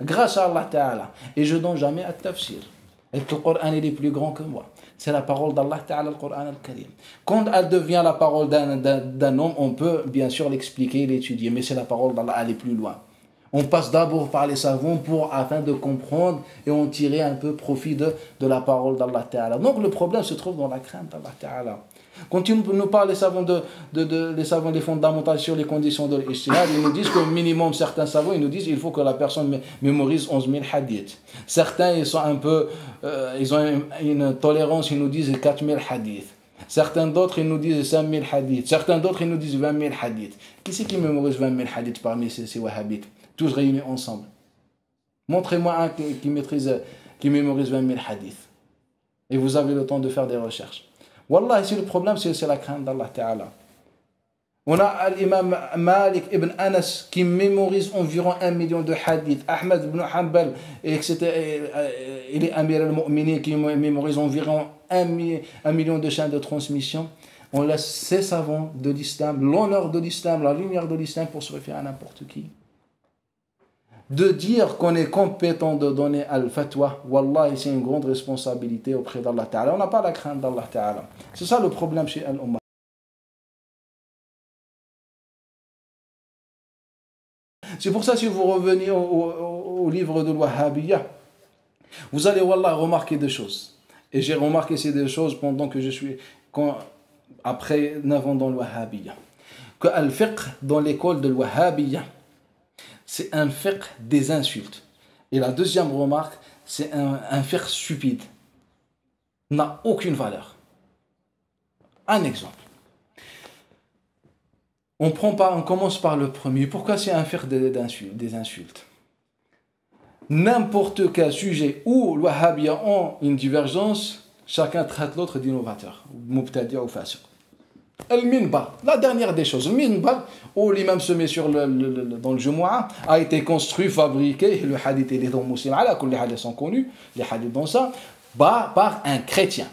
Grâce à Allah Ta'ala. Et je ne donne jamais à tafsir. Et le Coran est plus grand que moi. C'est la parole d'Allah Ta'ala, le Coran al-Karim. Quand elle devient la parole d'un homme, on peut bien sûr l'expliquer, l'étudier, mais c'est la parole d'Allah, elle est plus loin. On passe d'abord par les savants afin de comprendre et en tirer un peu profit de la parole d'Allah Ta'ala. Donc le problème se trouve dans la crainte d'Allah Ta'ala. Quand ils nous parlent les savants les savants des fondamentaux sur les conditions de l'ijtihad, ils nous disent qu'au minimum, certains savants, ils nous disent qu'il faut que la personne mémorise 11 000 hadiths. Certains, ils sont un peu, ils ont une tolérance, ils nous disent 4 000 hadiths. Certains d'autres, ils nous disent 5 000 hadiths. Certains d'autres, ils nous disent 20 000 hadiths. Qui c'est qui mémorise 20 000 hadiths parmi ces wahhabites? Tous réunis ensemble. Montrez-moi un qui mémorise 20 000 hadiths. Et vous avez le temps de faire des recherches. Wallah, ici le problème, c'est la crainte d'Allah Ta'ala. On a l'imam Malik ibn Anas qui mémorise environ 1 million de hadiths. Ahmed ibn Hanbal, etc. Il est Amir al-Mu'minin qui mémorise environ 1 million de chaînes de transmission. On laisse ces savants de l'islam, l'honneur de l'islam, la lumière de l'islam pour se référer à n'importe qui. De dire qu'on est compétent de donner al-fatwa, wallah, c'est une grande responsabilité auprès d'Allah Ta'ala. On n'a pas la crainte d'Allah Ta'ala. C'est ça le problème chez Al-Ummah. C'est pour ça, si vous revenez au livre de l'Wahhabiyya, vous allez, wallah, remarquer des choses. Et j'ai remarqué ces deux choses pendant que après 9 ans dans l'Wahhabiyya. Que al-fiqh dans l'école de l'Wahhabiyya, c'est un fiqh des insultes. Et la deuxième remarque, c'est un fiqh stupide. N'a aucune valeur. Un exemple. On commence par le premier. Pourquoi c'est un fiqh des insultes? N'importe quel sujet où les Wahhabiyya ont une divergence, chacun traite l'autre d'innovateur, mubtadi' ou fasiq. Al-minbar, la dernière des choses, le minbar où l'imam se met dans le Jumu'ah a été construit, fabriqué, le hadith et les dons musulmans, les hadiths sont connus, les hadiths dans ça, par un chrétien.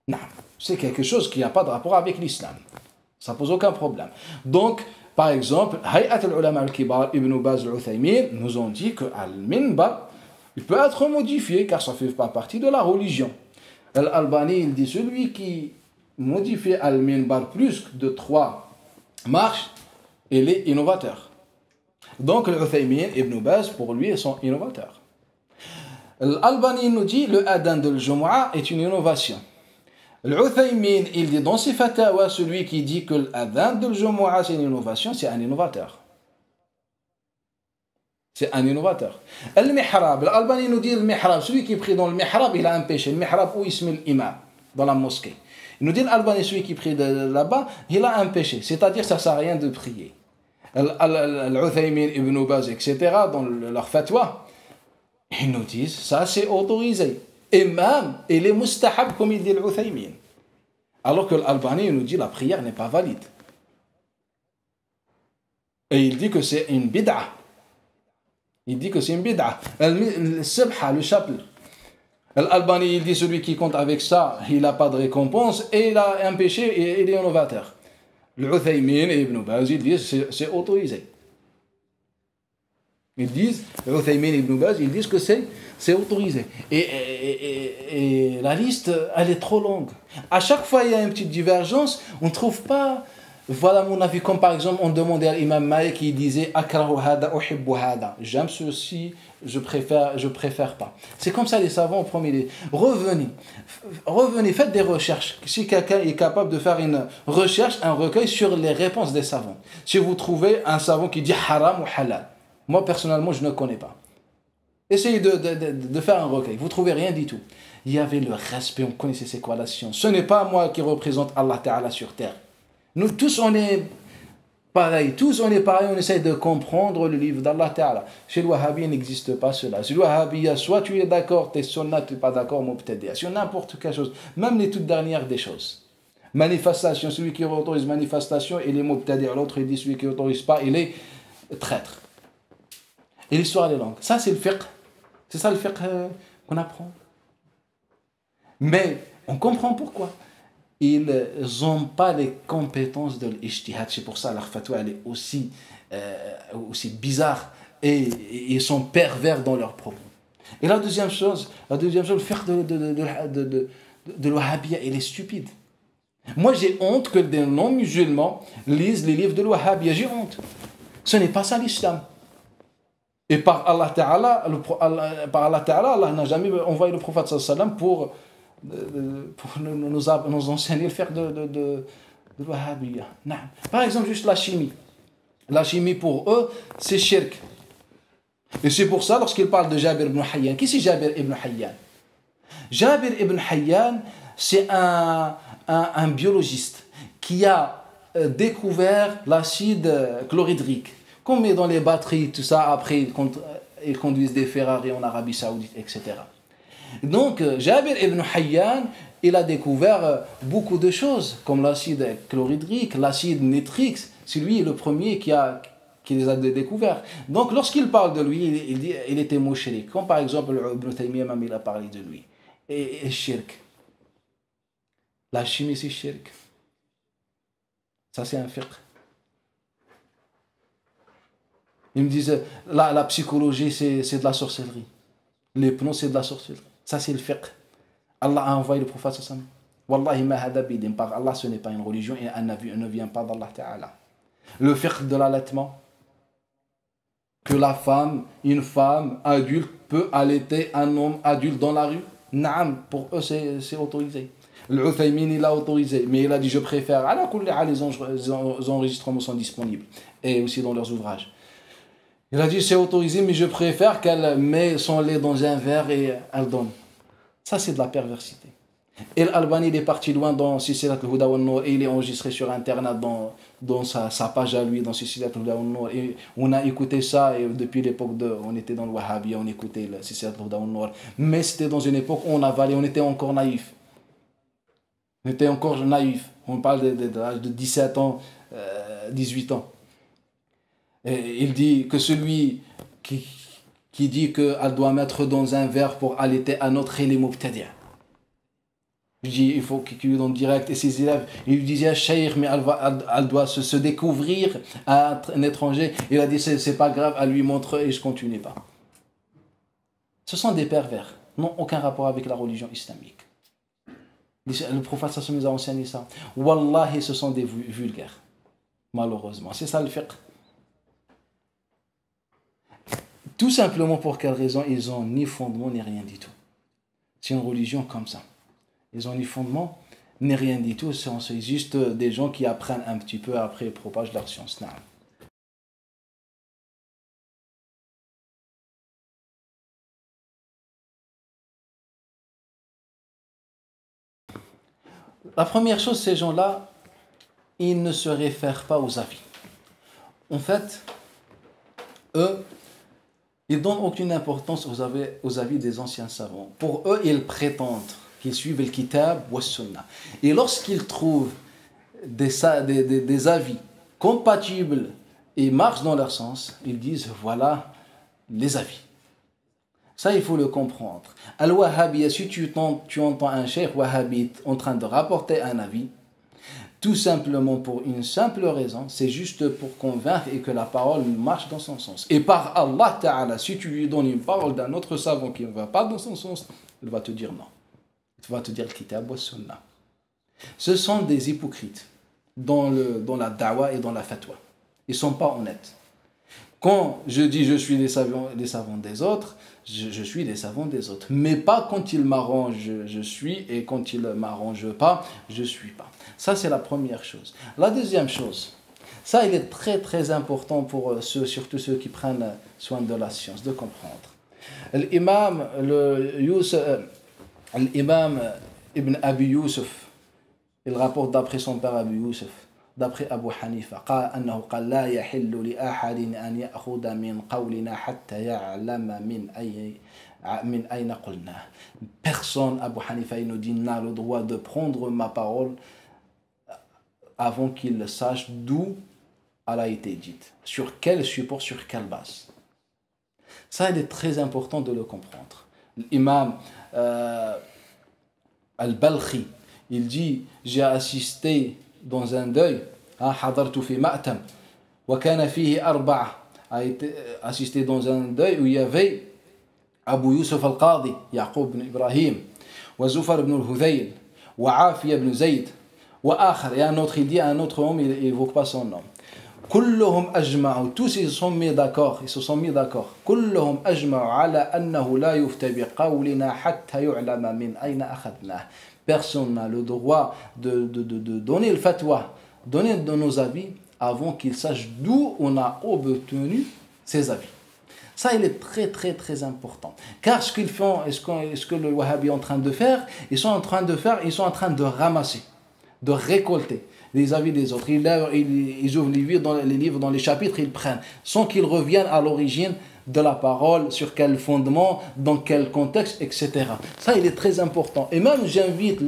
Non, c'est quelque chose qui n'a pas de rapport avec l'islam. Ça ne pose aucun problème. Donc, par exemple, Hay'at al-Ulama al-Kibar, Ibn Baz al-Uthaymin, nous ont dit que al-minbar, il peut être modifié car ça ne fait pas partie de la religion. Al-Albani, il dit celui qui modifie al-minbar plus de 3 marches, il est innovateur. Donc, al-Uthaymin, Ibn Baz, pour lui, ils sont innovateurs. Al-Albani nous dit le adhan de l'Jumu'ah est une innovation. Al-Uthaymin, il dit dans ses fatawa, celui qui dit que l'adhan de l'Jumu'ah c'est une innovation, c'est un innovateur. C'est un innovateur. Al-Mihrab, l'Albani nous dit le Mihrab, celui qui prie dans le Mihrab, il a un péché. Le Mihrab où il se met l'imam, dans la mosquée. Il nous dit l'Albani, celui qui prie là-bas, il a un péché. C'est-à-dire que ça ne sert à rien de prier. Al-Uthaymin, Ibn Baz, etc., dans leur fatwa, ils nous disent ça c'est autorisé. Et même, il est mustahab, comme il dit l'Uthaymin. Alors que l'Albani nous dit la prière n'est pas valide. Et il dit que c'est une bid'a. Il dit que c'est une bid'a. Le sabha, le chapelet. L'Albani, il dit celui qui compte avec ça, il n'a pas de récompense et il a un péché et il est innovateur. L'Uthaymin et Ibn Baz, ils disent c'est autorisé. Ils disent, l'Uthaymin et Ibn Baz, ils disent que c'est autorisé. Et la liste, elle est trop longue. À chaque fois, il y a une petite divergence, on ne trouve pas. Voilà mon avis, comme par exemple, on demandait à l'imam Malik qui disait Akrahu hada, uhibbu hada. J'aime ceci, je préfère pas. C'est comme ça les savants au premier lieu. Revenez, faites des recherches. Si quelqu'un est capable de faire une recherche, un recueil sur les réponses des savants. Si vous trouvez un savant qui dit haram ou halal, moi personnellement je ne connais pas. Essayez de faire un recueil, vous trouvez rien du tout. Il y avait le respect, on connaissait c'est quoi la science. Ce n'est pas moi qui représente Allah Ta'ala sur terre. Nous tous on est pareil, on essaie de comprendre le livre d'Allah Ta'ala. Chez le Wahhabi, il n'existe pas cela. Chez le Wahhabi, soit tu es d'accord, tu es sunnah, tu n'es pas d'accord, mubtadi'. Sur n'importe quelle chose, même les toutes dernières des choses. Manifestation, celui qui autorise manifestation, il est mubtadi'. L'autre, il dit celui qui n'autorise pas, il est traître. Et l'histoire des langues. Ça, c'est le fiqh. C'est ça le fiqh qu'on apprend. Mais on comprend pourquoi. Ils n'ont pas les compétences de l'ijtihad. C'est pour ça que leur fatwa elle est aussi bizarre et ils sont pervers dans leurs propos. Et la deuxième chose, le fiqh de l'Wahhabiyya, il est stupide. Moi, j'ai honte que des non-musulmans lisent les livres de l'Wahhabiyya. J'ai honte. Ce n'est pas ça l'islam. Et par Allah Ta'ala, Allah n'a jamais envoyé le prophète sallam pour nous enseigner le faire de Wahhabiyya. Par exemple, juste la chimie. La chimie pour eux, c'est shirk. Et c'est pour ça, lorsqu'ils parlent de Jabir ibn Hayyan, qui c'est Jabir ibn Hayyan? Jabir ibn Hayyan, c'est un biologiste qui a découvert l'acide chlorhydrique. Qu'on met dans les batteries, tout ça, après ils conduisent des Ferrari en Arabie Saoudite, etc. Donc, Jabir ibn Hayyan, il a découvert beaucoup de choses, comme l'acide chlorhydrique, l'acide nitrique. C'est lui le premier qui les a découverts. Donc, lorsqu'il parle de lui, il dit il était mushrik. Comme par exemple, Ibn Taymiyyah, même il a parlé de lui. Et shirk. La chimie, c'est shirk. Ça, c'est un fiqh. Ils me disent, la psychologie, c'est de la sorcellerie. L'hypnose, c'est de la sorcellerie. Ça, c'est le fiqh. Allah a envoyé le prophète sallam. Wallahi ma hada bidin. Par Allah, ce n'est pas une religion et elle ne vient pas d'Allah Ta'ala. Le fiqh de l'allaitement. Que une femme adulte peut allaiter un homme adulte dans la rue. Naam, pour eux, c'est autorisé. L'Uthaymin, il a autorisé. Mais il a dit, je préfère. Ala kulli hal, les enregistrements sont disponibles. Et aussi dans leurs ouvrages. Il a dit c'est autorisé, mais je préfère qu'elle met son lait dans un verre et elle donne. Ça, c'est de la perversité. Et l'Albani, il est parti loin dans Silsilat al-Huda wal-Nur et il est enregistré sur Internet dans sa page à lui, dans Silsilat al-Huda wal-Nur. Et on a écouté ça et depuis l'époque on était dans le Wahhabiyya, on écoutait le Silsilat al-Huda wal-Nur. Mais c'était dans une époque où on avalait, on était encore naïf. On parle de l'âge de 17 ans, 18 ans. Et il dit que celui qui dit qu'elle doit mettre dans un verre pour allaiter un autre, il est mubtadi'. Il dit il faut qu'il lui donne direct. Et ses élèves, il lui disait Cheikh, mais elle doit se découvrir à un étranger. Il a dit c'est pas grave, elle lui montre et je continue pas. Ce sont des pervers, n'ont aucun rapport avec la religion islamique. Le prophète sallallahu nous a enseigné ça. Wallahi, ce sont des vulgaires. Malheureusement, c'est ça le fiqh. Tout simplement pour quelle raison? Ils n'ont ni fondement ni rien du tout. C'est une religion comme ça. Ils n'ont ni fondement ni rien du tout. C'est juste des gens qui apprennent un petit peu après et propagent leur science. Non. La première chose, ces gens-là, ils ne se réfèrent pas aux avis. En fait, eux, ils ne donnent aucune importance aux avis des anciens savants. Pour eux, ils prétendent qu'ils suivent le kitab ou le sunnah. Et lorsqu'ils trouvent des avis compatibles et marchent dans leur sens, ils disent voilà les avis. Ça, il faut le comprendre. Al-Wahhabiyya, si tu entends un cheikh wahhabite en train de rapporter un avis, tout simplement pour une simple raison, c'est juste pour convaincre et que la parole marche dans son sens. Et par Allah Ta'ala, si tu lui donnes une parole d'un autre savant qui ne va pas dans son sens, il va te dire non. Il va te dire le kitab wa sunnah. Ce sont des hypocrites dans la da'wah et dans la fatwa. Ils ne sont pas honnêtes. Quand je dis je suis les savants des autres, je suis les savants des autres. Mais pas quand ils m'arrangent, je suis, et quand ils ne m'arrangent pas, je ne suis pas. Ça, c'est la première chose. La deuxième chose, ça, il est très très important pour surtout ceux qui prennent soin de la science, de comprendre. L'imam Ibn Abi Yusuf, il rapporte d'après son père Abi Yusuf, d'après Abu Hanifa, أنه قال لا يحل لأحد أن يأخذ من قولنا حتى يعلم من أين قلناه. Personne, Abu Hanifa, il nous dit, n'a le droit de prendre ma parole avant qu'il sache d'où elle a été dite, sur quel support, sur quelle base. Ça, il est très important de le comprendre. L'imam Al-Balkhi, il dit, j'ai assisté dans un deuil, حضرت في مأتم وكان فيه أربعة, a été assisté dans un deuil où il y avait Abu Yusuf al-Qadi, Yaqub ibn Ibrahim, وزفر ibn al-Hudhayl, وعافية ibn Zayd, وآخر, et un autre, il dit un autre homme, il n'évoque pas son nom. كلهم أجمعوا, tous ils se sont mis d'accord, كلهم أجمعوا على أنه لا يفتى بقولنا حتى يعلم من أين أخذناه. Personne n'a le droit de donner le fatwa, donner de nos avis avant qu'il sache d'où on a obtenu ces avis. Ça, il est très très très important. Car ce qu'ils font, ce que le Wahhabi est en train de faire, ils sont en train de ramasser, de récolter les avis des autres. Ils ouvrent les livres dans les chapitres, ils prennent, sans qu'ils reviennent à l'origine de la parole, sur quel fondement, dans quel contexte, etc. Ça, il est très important. Et même, j'invite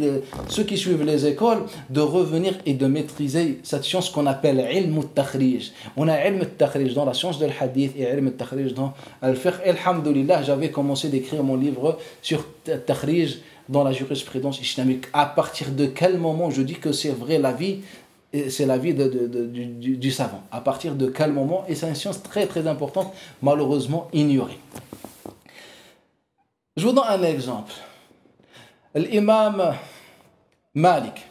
ceux qui suivent les écoles de revenir et de maîtriser cette science qu'on appelle ilm al-takhrij. On a ilm al-takhrij dans la science de l'hadith et ilm al-takhrij dans al-fiqh. Et alhamdoulilah, j'avais commencé d'écrire mon livre sur al-takhrij dans la jurisprudence islamique. À partir de quel moment je dis que c'est vrai la vie, c'est la vie du savant. À partir de quel moment? Et c'est une science très très importante, malheureusement ignorée. Je vous donne un exemple. L'imam Malik,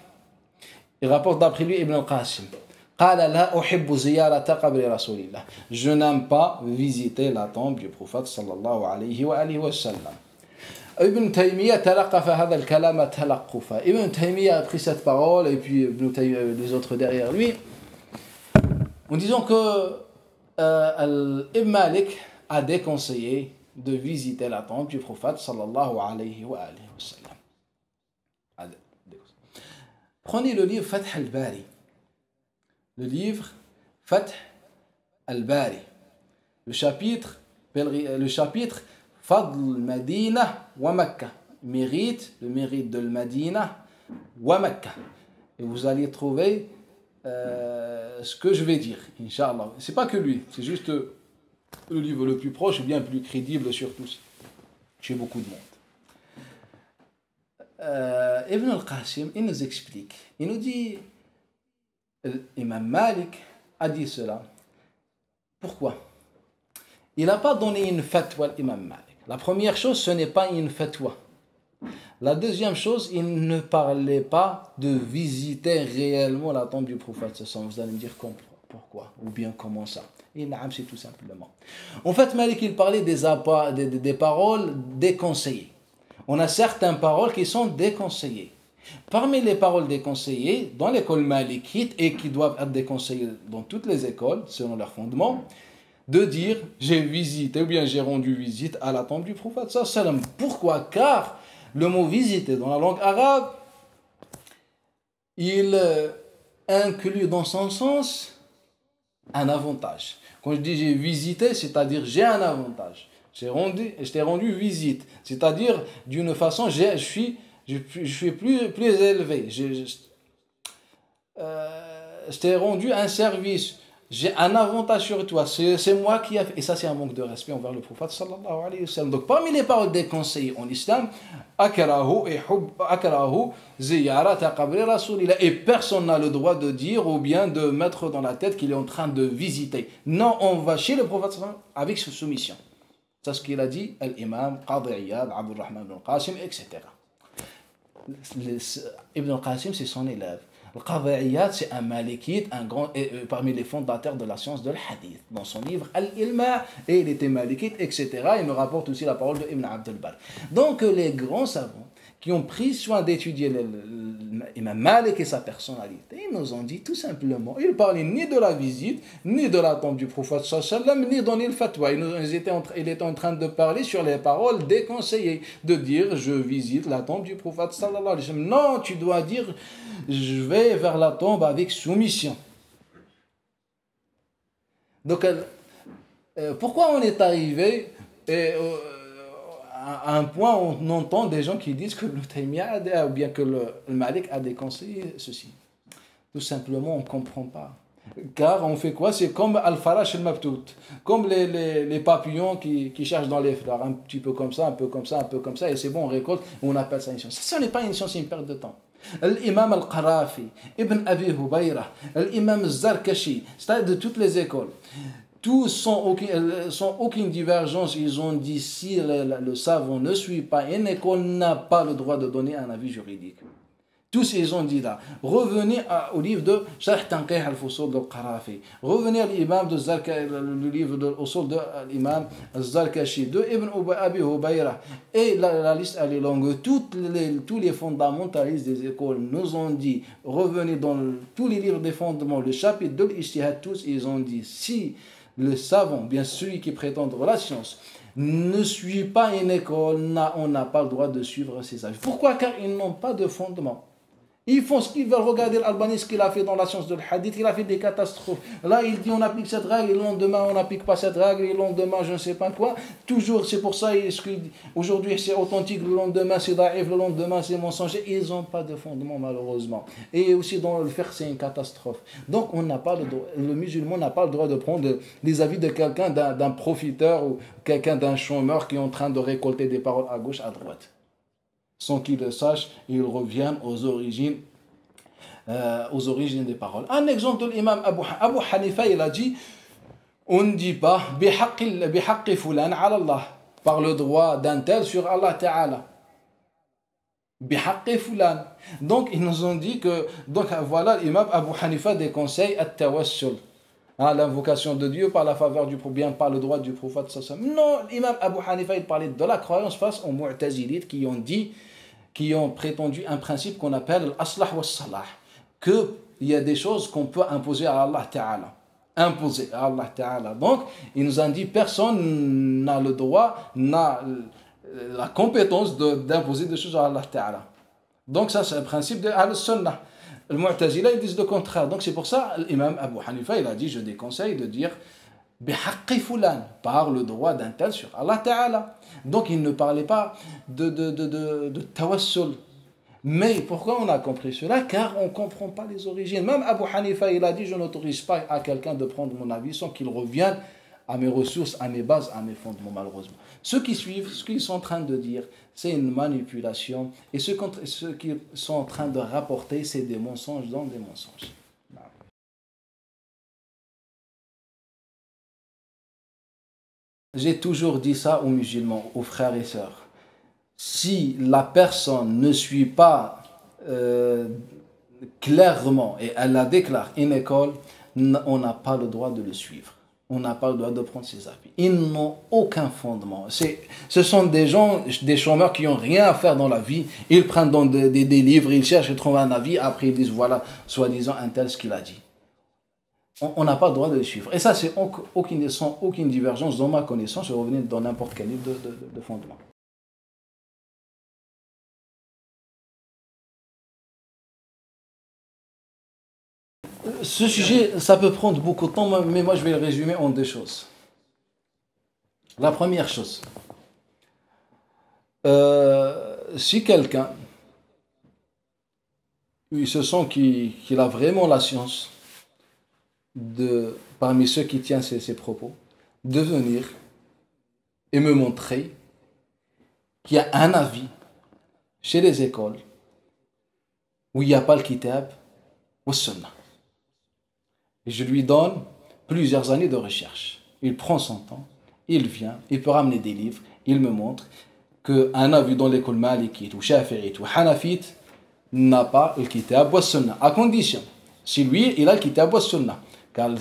il rapporte d'après lui Ibn al-Qasim. Je n'aime pas visiter la tombe du prophète sallallahu alayhi wa sallam. Ibn Taymiyyah talaqafa hadha al-kalama talaqqufa. Ibn Taymiyyah a pris cette parole et puis les autres derrière lui en disant que Ibn Malik a déconseillé de visiter la tombe du prophète sallallahu alayhi wa sallam. Prenez le livre Fath al-Bari. Le livre Fath al-Bari. Le chapitre Fadl Madina wa Mecca. Le mérite de Madina wa Mecca. Et vous allez trouver ce que je vais dire, Inch'Allah. C'est pas que lui, c'est juste le livre le plus proche et bien plus crédible surtout chez beaucoup de monde. Ibn al-Qasim, il nous explique, il nous dit, Imam Malik a dit cela. Pourquoi? Il n'a pas donné une fatwa à l'imam Malik. La première chose, ce n'est pas une fatwa. La deuxième chose, il ne parlait pas de visiter réellement la tombe du prophète. Vous allez me dire pourquoi, ou bien comment ça. Et c'est tout simplement. En fait, Malik, il parlait des paroles déconseillées. On a certaines paroles qui sont déconseillées. Parmi les paroles déconseillées, dans l'école malikite, et qui doivent être déconseillées dans toutes les écoles, selon leur fondement, de dire j'ai visité ou bien j'ai rendu visite à la tombe du prophète sallam. Pourquoi? Car le mot visiter dans la langue arabe, il inclut dans son sens un avantage. Quand je dis j'ai visité, c'est-à-dire j'ai un avantage. Je t'ai rendu visite, c'est-à-dire d'une façon je suis plus élevé. Je t'ai rendu un service j'ai un avantage sur toi, c'est moi qui a fait. Et ça, c'est un manque de respect envers le prophète sallallahu alayhi wa sallam. Donc, parmi les paroles des conseillers en islam, akrahu ziyarata qabri rasulillah. Et personne n'a le droit de dire ou bien de mettre dans la tête qu'il est en train de visiter. Non, on va chez le prophète sallallahu alayhi wa sallam avec soumission. C'est ce qu'il a dit, l'imam Qadi Iyad, Abdul Rahman ibn Qasim, etc. Ibn al-Qasim, c'est son élève. Le Qadi Iyad, c'est un malikite, un grand, parmi les fondateurs de la science de l'hadith. Dans son livre Al-Ilma, et il était malikite, etc. Il nous rapporte aussi la parole de Ibn Abd al-Bar. Donc, les grands savants qui ont pris soin d'étudier l'imam Malik et sa personnalité, ils nous ont dit tout simplement, ils ne parlaient ni de la visite, ni de la tombe du prophète sallallahu alayhi wa sallam, ni donner le fatwa. Il était en train de parler sur les paroles des conseillers, de dire je visite la tombe du prophète sallallahu alayhi wa sallam. Non, tu dois dire je vais vers la tombe avec soumission. Donc, pourquoi on est arrivé à un point où on entend des gens qui disent que le Taymiyyah ou bien que le Malik a déconseillé ceci. Tout simplement, on ne comprend pas. Car on fait quoi? C'est comme Al-Farash al-Mabtout, comme les papillons qui cherchent dans les fleurs, un petit peu comme ça, un peu comme ça, un peu comme ça, et c'est bon, on récolte, on appelle ça une science. Ça, ce n'est pas une science, c'est une perte de temps. L'imam al-Qarafi, Ibn Abi Hubayra, l'imam al-Zarkashi, c'est-à-dire de toutes les écoles. Tous sans aucune divergence, ils ont dit si le savant ne suit pas une école, n'a pas le droit de donner un avis juridique. Tous ils ont dit là. Revenez au livre de Sharh Tanqih al-Fusul de Qarafi. Revenez à l'imam de le livre de l'Usul de l'imam al-Zarkashi, de Ibn Abi Hubayra. Et la liste elle est longue. Tous les fondamentalistes des écoles nous ont dit, revenez dans tous les livres des fondements, le chapitre de l'Ijtihad, tous ils ont dit, si le savant, bien celui qui prétend la science, ne suit pas une école, on n'a pas le droit de suivre ses avis. Pourquoi? Car ils n'ont pas de fondement. Ils font ce qu'ils veulent. Regarder l'Albani, ce qu'il a fait dans la science de l'hadith, il a fait des catastrophes. Là, il dit on applique cette règle, et le lendemain on n'applique pas cette règle, et le lendemain je ne sais pas quoi. Toujours, c'est pour ça, aujourd'hui c'est authentique, le lendemain c'est daïf, le lendemain c'est mensonger. Ils n'ont pas de fondement malheureusement. Et aussi dans le faire, c'est une catastrophe. Donc on n'a pas le droit, le musulman n'a pas le droit de prendre les avis de quelqu'un, d'un profiteur ou quelqu'un d'un chômeur qui est en train de récolter des paroles à gauche, à droite. Sans qu'ils le sachent, ils reviennent aux origines des paroles. Un exemple de l'imam Abu Hanifa, il a dit, on ne dit pas bihaqqi fulan ala Allah, par le droit d'un tel sur Allah Ta'ala. Bihaqqi fulan. Donc ils nous ont dit que, donc voilà, l'imam Abu Hanifa déconseille at-tawassul, l'invocation de Dieu par la faveur du bien, par le droit du prophète sallallahu alayhi wa sallam. Non, l'imam Abu Hanifa, il parlait de la croyance face aux mu'tazilites qui ont prétendu un principe qu'on appelle l'aslah wa salah, qu'il y a des choses qu'on peut imposer à Allah Ta'ala. Imposer à Allah Ta'ala. Donc, il nous a dit, personne n'a le droit, n'a la compétence d'imposer des choses à Allah Ta'ala. Donc ça, c'est le principe de Al-Sunnah. Le Mu'tazila, ils disent le contraire. Donc c'est pour ça, l'imam Abu Hanifa, il a dit, je déconseille de dire bihaqqi fulan, par le droit d'un tel sur Allah Ta'ala. Donc il ne parlait pas de tawassul. Mais pourquoi on a compris cela? Car on ne comprend pas les origines. Même Abu Hanifa, il a dit, je n'autorise pas à quelqu'un de prendre mon avis sans qu'il revienne à mes ressources, à mes bases, à mes fondements, malheureusement. Ceux qui suivent, ce qu'ils sont en train de dire, c'est une manipulation. Et ceux qui sont en train de rapporter, c'est des mensonges dans des mensonges. J'ai toujours dit ça aux musulmans, aux frères et sœurs. Si la personne ne suit pas clairement, et elle la déclare une école, on n'a pas le droit de le suivre. On n'a pas le droit de prendre ses avis. Ils n'ont aucun fondement. Ce sont des gens, des chômeurs qui n'ont rien à faire dans la vie. Ils prennent dans des livres, ils cherchent, ils trouvent un avis, après ils disent voilà, soi-disant un tel ce qu'il a dit. On n'a pas le droit de le suivre. Et ça, c'est sans aucune divergence dans ma connaissance, je revenais dans n'importe quel livre de fondement. Ce sujet, ça peut prendre beaucoup de temps, mais moi je vais le résumer en deux choses. La première chose, si quelqu'un, il se sent qu'il a vraiment la science, parmi ceux qui tiennent ces propos, de venir et me montrer qu'il y a un avis chez les écoles où il n'y a pas le kitab ou le sunnah. Et je lui donne plusieurs années de recherche. Il prend son temps, il vient, il peut ramener des livres, il me montre qu'un avis dans l'école malikite ou shafi'ite ou hanafite n'a pas le kitab ou le sunnah, à condition, si lui, il a le kitab ou le sunnah. Car le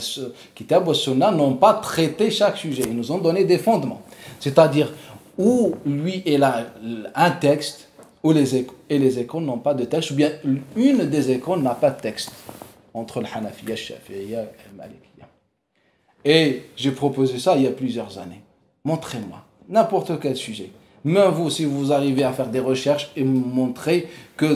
kitab ou le sunnah n'ont pas traité chaque sujet, ils nous ont donné des fondements. C'est-à-dire, où lui, il a un texte, où les écoles n'ont pas de texte, ou bien une des écoles n'a pas de texte, entre le Hanafiya, le Shafi'iyya et le Malikiyya. Et j'ai proposé ça il y a plusieurs années. Montrez-moi, n'importe quel sujet. Même vous, si vous arrivez à faire des recherches et montrer que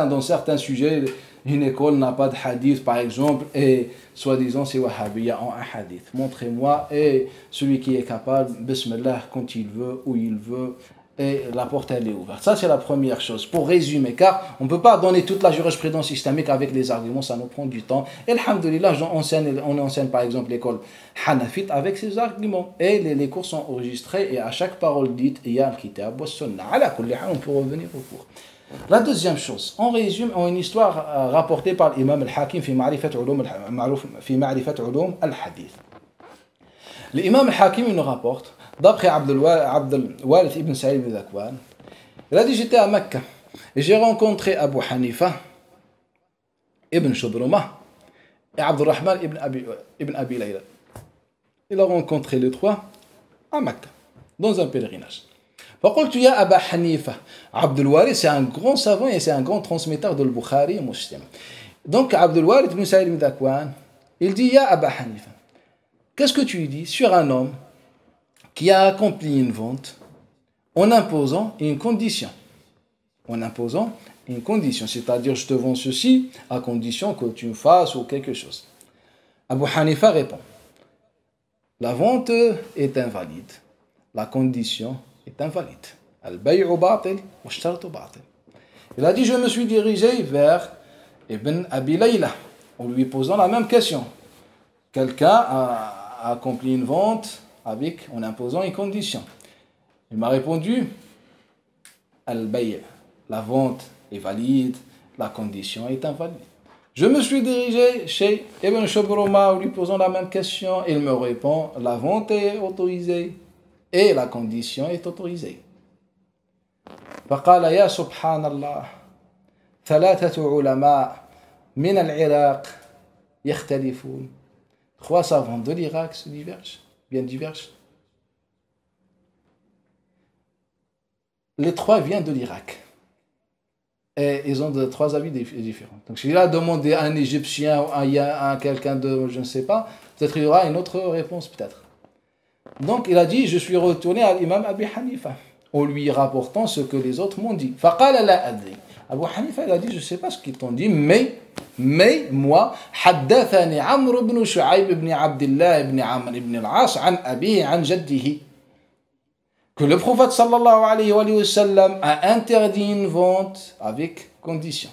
dans certains sujets, une école n'a pas de hadith, par exemple, et soi-disant c'est wahhabiyya en un hadith. Montrez-moi, et celui qui est capable, bismillah, quand il veut, où il veut, et la porte elle est ouverte. Ça c'est la première chose, pour résumer, car on ne peut pas donner toute la jurisprudence islamique avec les arguments, ça nous prend du temps. Et alhamdulillah, on enseigne par exemple l'école hanafite avec ses arguments, et les cours sont enregistrés, et à chaque parole dite, il y a un kitab wa sunnah. Ala kulli hal, on peut revenir au cours. La deuxième chose, on résume une histoire rapportée par l'imam al-Hakim fi ma'rifat ulum al-hadith. L'imam al-Hakim nous rapporte, d'après Abdul Warith ibn Sa'id ibn Zakwan, il a dit: j'étais à Mecca et j'ai rencontré Abu Hanifa ibn Shubruma et Abdurrahman ibn Abi Layla. Il a rencontré les trois à Mecca, dans un pèlerinage. فقلت يا أبا حنيفة. Abdul Warith, c'est un grand savant et c'est un grand transmetteur de Bukhari et Muslim. Donc Abdul Warith ibn Sa'id ibn Zakwan, il dit: Ya Aba Hanifa, qu'est-ce que tu dis sur un homme qui a accompli une vente en imposant une condition? En imposant une condition, c'est-à-dire je te vends ceci à condition que tu me fasses ou quelque chose. Abu Hanifa répond: la vente est invalide, la condition est invalide. Al-bay'u batil wa shtartu batil. Il a dit: je me suis dirigé vers Ibn Abi Layla en lui posant la même question. Quelqu'un a accompli une vente en imposant une condition. Il m'a répondu: Al-bay', la vente est valide, la condition est invalide. Je me suis dirigé chez Ibn Shubruma en lui posant la même question. Il me répond: la vente est autorisée et la condition est autorisée. فقال يا سبحان الله ثلاثة علماء من العراق يختلفون. Trois savants de l'Irak se divergent, bien divergent. Les trois viennent de l'Irak. Et ils ont trois avis différents. Donc s'il a demandé à un Égyptien ou à quelqu'un de, je ne sais pas, peut-être il y aura une autre réponse peut-être. Donc il a dit: je suis retourné à l'imam Abi Hanifa en lui rapportant ce que les autres m'ont dit. فقال لا أدري. Abu Hanifa il a dit: je ne sais pas ce qu'ils t'ont dit, mais moi, حدثني عمرو بن شعيب بن عبد الله بن عمرو بن العاص عن أبيه عن جده, que le prophète sallallahu alayhi wa sallam a interdit une vente avec condition.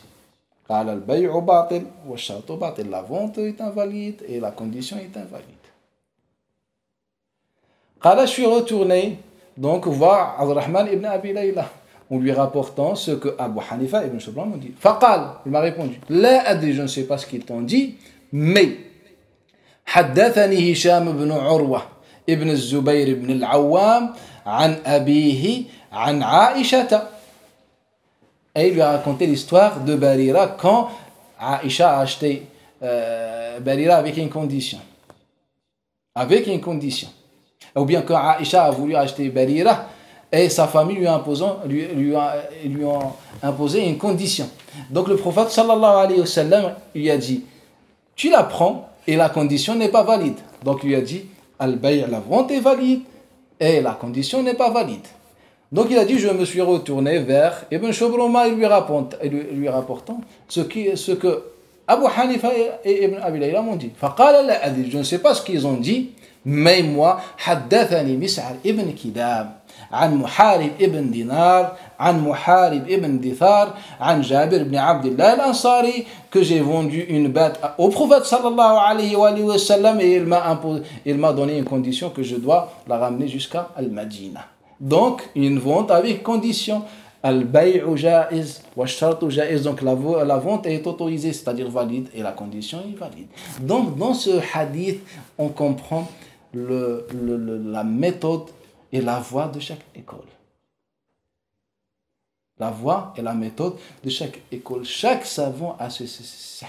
قال البيع باطل والشرط باطل. La vente est invalide et la condition est invalide. قال: je suis retourné donc voir Abdurrahman ibn Abi Layla en lui rapportant ce que Abu Hanifa ibn Shubruma m'ont dit. فقال, il m'a répondu: لا أدري, je ne sais pas ce qu'ils t'ont dit, mais حدثني هشام بن عروة ابن الزبير بن العوام عن أبيه عن عائشة. Et il lui a raconté l'histoire de Barira quand Aïcha a acheté Barira avec une condition. Avec une condition. Ou bien quand Aïcha a voulu acheter Barira et sa famille lui a imposé une condition. Donc le prophète sallallahu alayhi wa sallam lui a dit: tu la prends et la condition n'est pas valide. Donc il lui a dit: al-bay', la vente est valide et la condition n'est pas valide. Donc il a dit: je me suis retourné vers Ibn Shubruma et lui rapportant ce que Abu Hanifa et Ibn Abi Layla m'ont dit. فقال لا أدري, je ne sais pas ce qu'ils ont dit, mais moi, حدثني مسعر ibn Kidam عن محارب ابن دينار عن محارب ابن دثار عن جابر بن عبد الله الأنصاري que j'ai vendu une bête au prophète sallallahu alayhi wa sallam et il m'a donné une condition que je dois la ramener jusqu'à Al-Madina. Donc une vente avec condition. Al-bay'u ja'iz wa shartu ja'iz, donc la vente est autorisée, c'est-à-dire valide, et la condition est valide. Donc dans ce hadith, on comprend la méthode et la voie de chaque école. La voie et la méthode de chaque école. Chaque savant a ce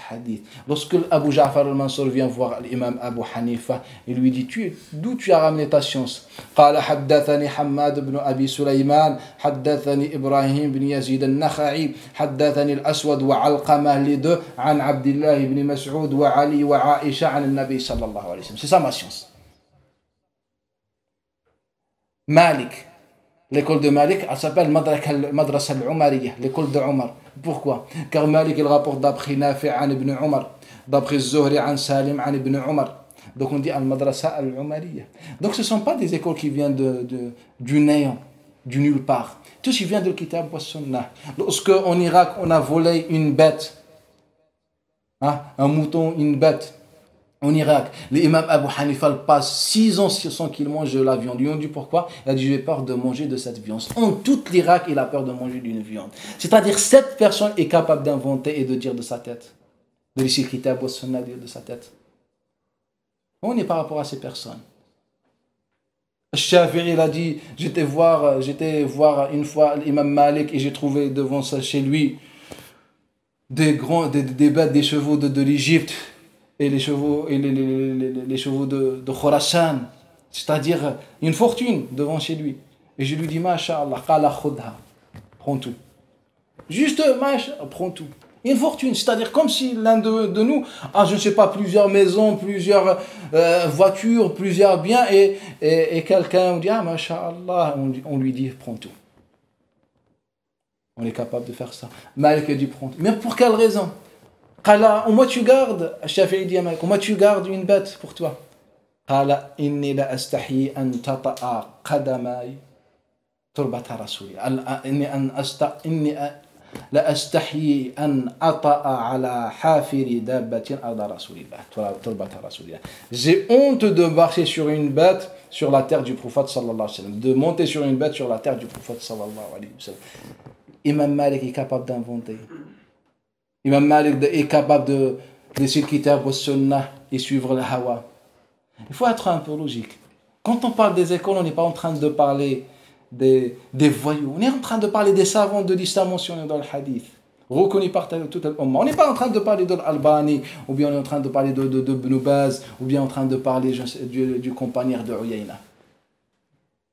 hadith. Lorsque Abu Ja'far al-Mansur vient voir l'imam Abu Hanifa, il lui dit, d'où tu as ramené ta science? قال حدثني حماد بن أبي سليمان حدثني إبراهيم بن يزيد النخعي حدثني الأسود وعلقمة les deux عن عبد الله بن مسعود وعلي وعائشة عن النبي صلى الله عليه وسلم. C'est ça ma science. Malik. L'école de Malik, elle s'appelle Madrasa al-Umariyya, l'école de Omar. Pourquoi? Car Malik, il rapporte d'après Nafi' an ibn Omar, d'après Zuhri an Salim an ibn Omar. Donc on dit al-Madrasa al-Umariyya. Donc ce ne sont pas des écoles qui viennent du néant, du nulle part. Tout ce qui vient de Kitab wa Sunnah. Lorsqu'en Irak, on a volé une bête, un mouton, une bête, en Irak, l'imam Abu Hanifa passe 6 ans sans qu'il mange de la viande. Ils ont dit pourquoi? Il a dit j'ai peur de manger de cette viande. En tout l'Irak, il a peur de manger d'une viande. C'est-à-dire cette personne est capable d'inventer et de dire de sa tête. De laisser le Kitab wa Sunnah dire de sa tête. On est par rapport à ces personnes. Shafi'i il a dit j'étais voir une fois l'imam Malik et j'ai trouvé devant ça chez lui des bêtes, des chevaux de l'Égypte. Et les chevaux de Khorasan, c'est-à-dire une fortune devant chez lui. Et je lui dis, Masha'Allah, qala khudha, prends tout. Juste, prends tout. Une fortune, c'est-à-dire comme si l'un de nous a, je ne sais pas, plusieurs maisons, plusieurs voitures, plusieurs biens, et quelqu'un dit, Masha'Allah, on lui dit, prends tout. On est capable de faire ça. Malik a dit, prends tout. Mais pour quelle raison? Au moins tu gardes, Shafi'i dit à Malik, au moins tu gardes une bête pour toi. Qala inni la astahi an tata'a qadamai turbata rasulillah. Inni la astahi an ata'a ala hafiri dabbatin arda rasulillah. Turbata rasulillah. J'ai honte de marcher sur une bête sur la terre du prophète sallallahu alayhi wa sallam. De monter sur une bête sur la terre du prophète sallallahu alayhi wa sallam. Imam Malik est capable d'inventer. Imam Malik est capable de laisser le Kitab wa Sunnah et suivre le Hawa. Il faut être un peu logique. Quand on parle des écoles, on n'est pas en train de parler des voyous. On est en train de parler des savants de l'islam mentionnés dans le hadith, reconnus par tout le monde. On n'est pas en train de parler de l'Albani, ou bien on est en train de parler de Ibn Baz, ou bien en train de parler du compagnon de Uyayna.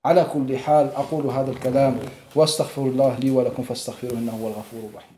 على كل حال أقول هذا الكلام وأستغفر الله لي ولكم فاستغفروه إنه هو الغفور الرحيم.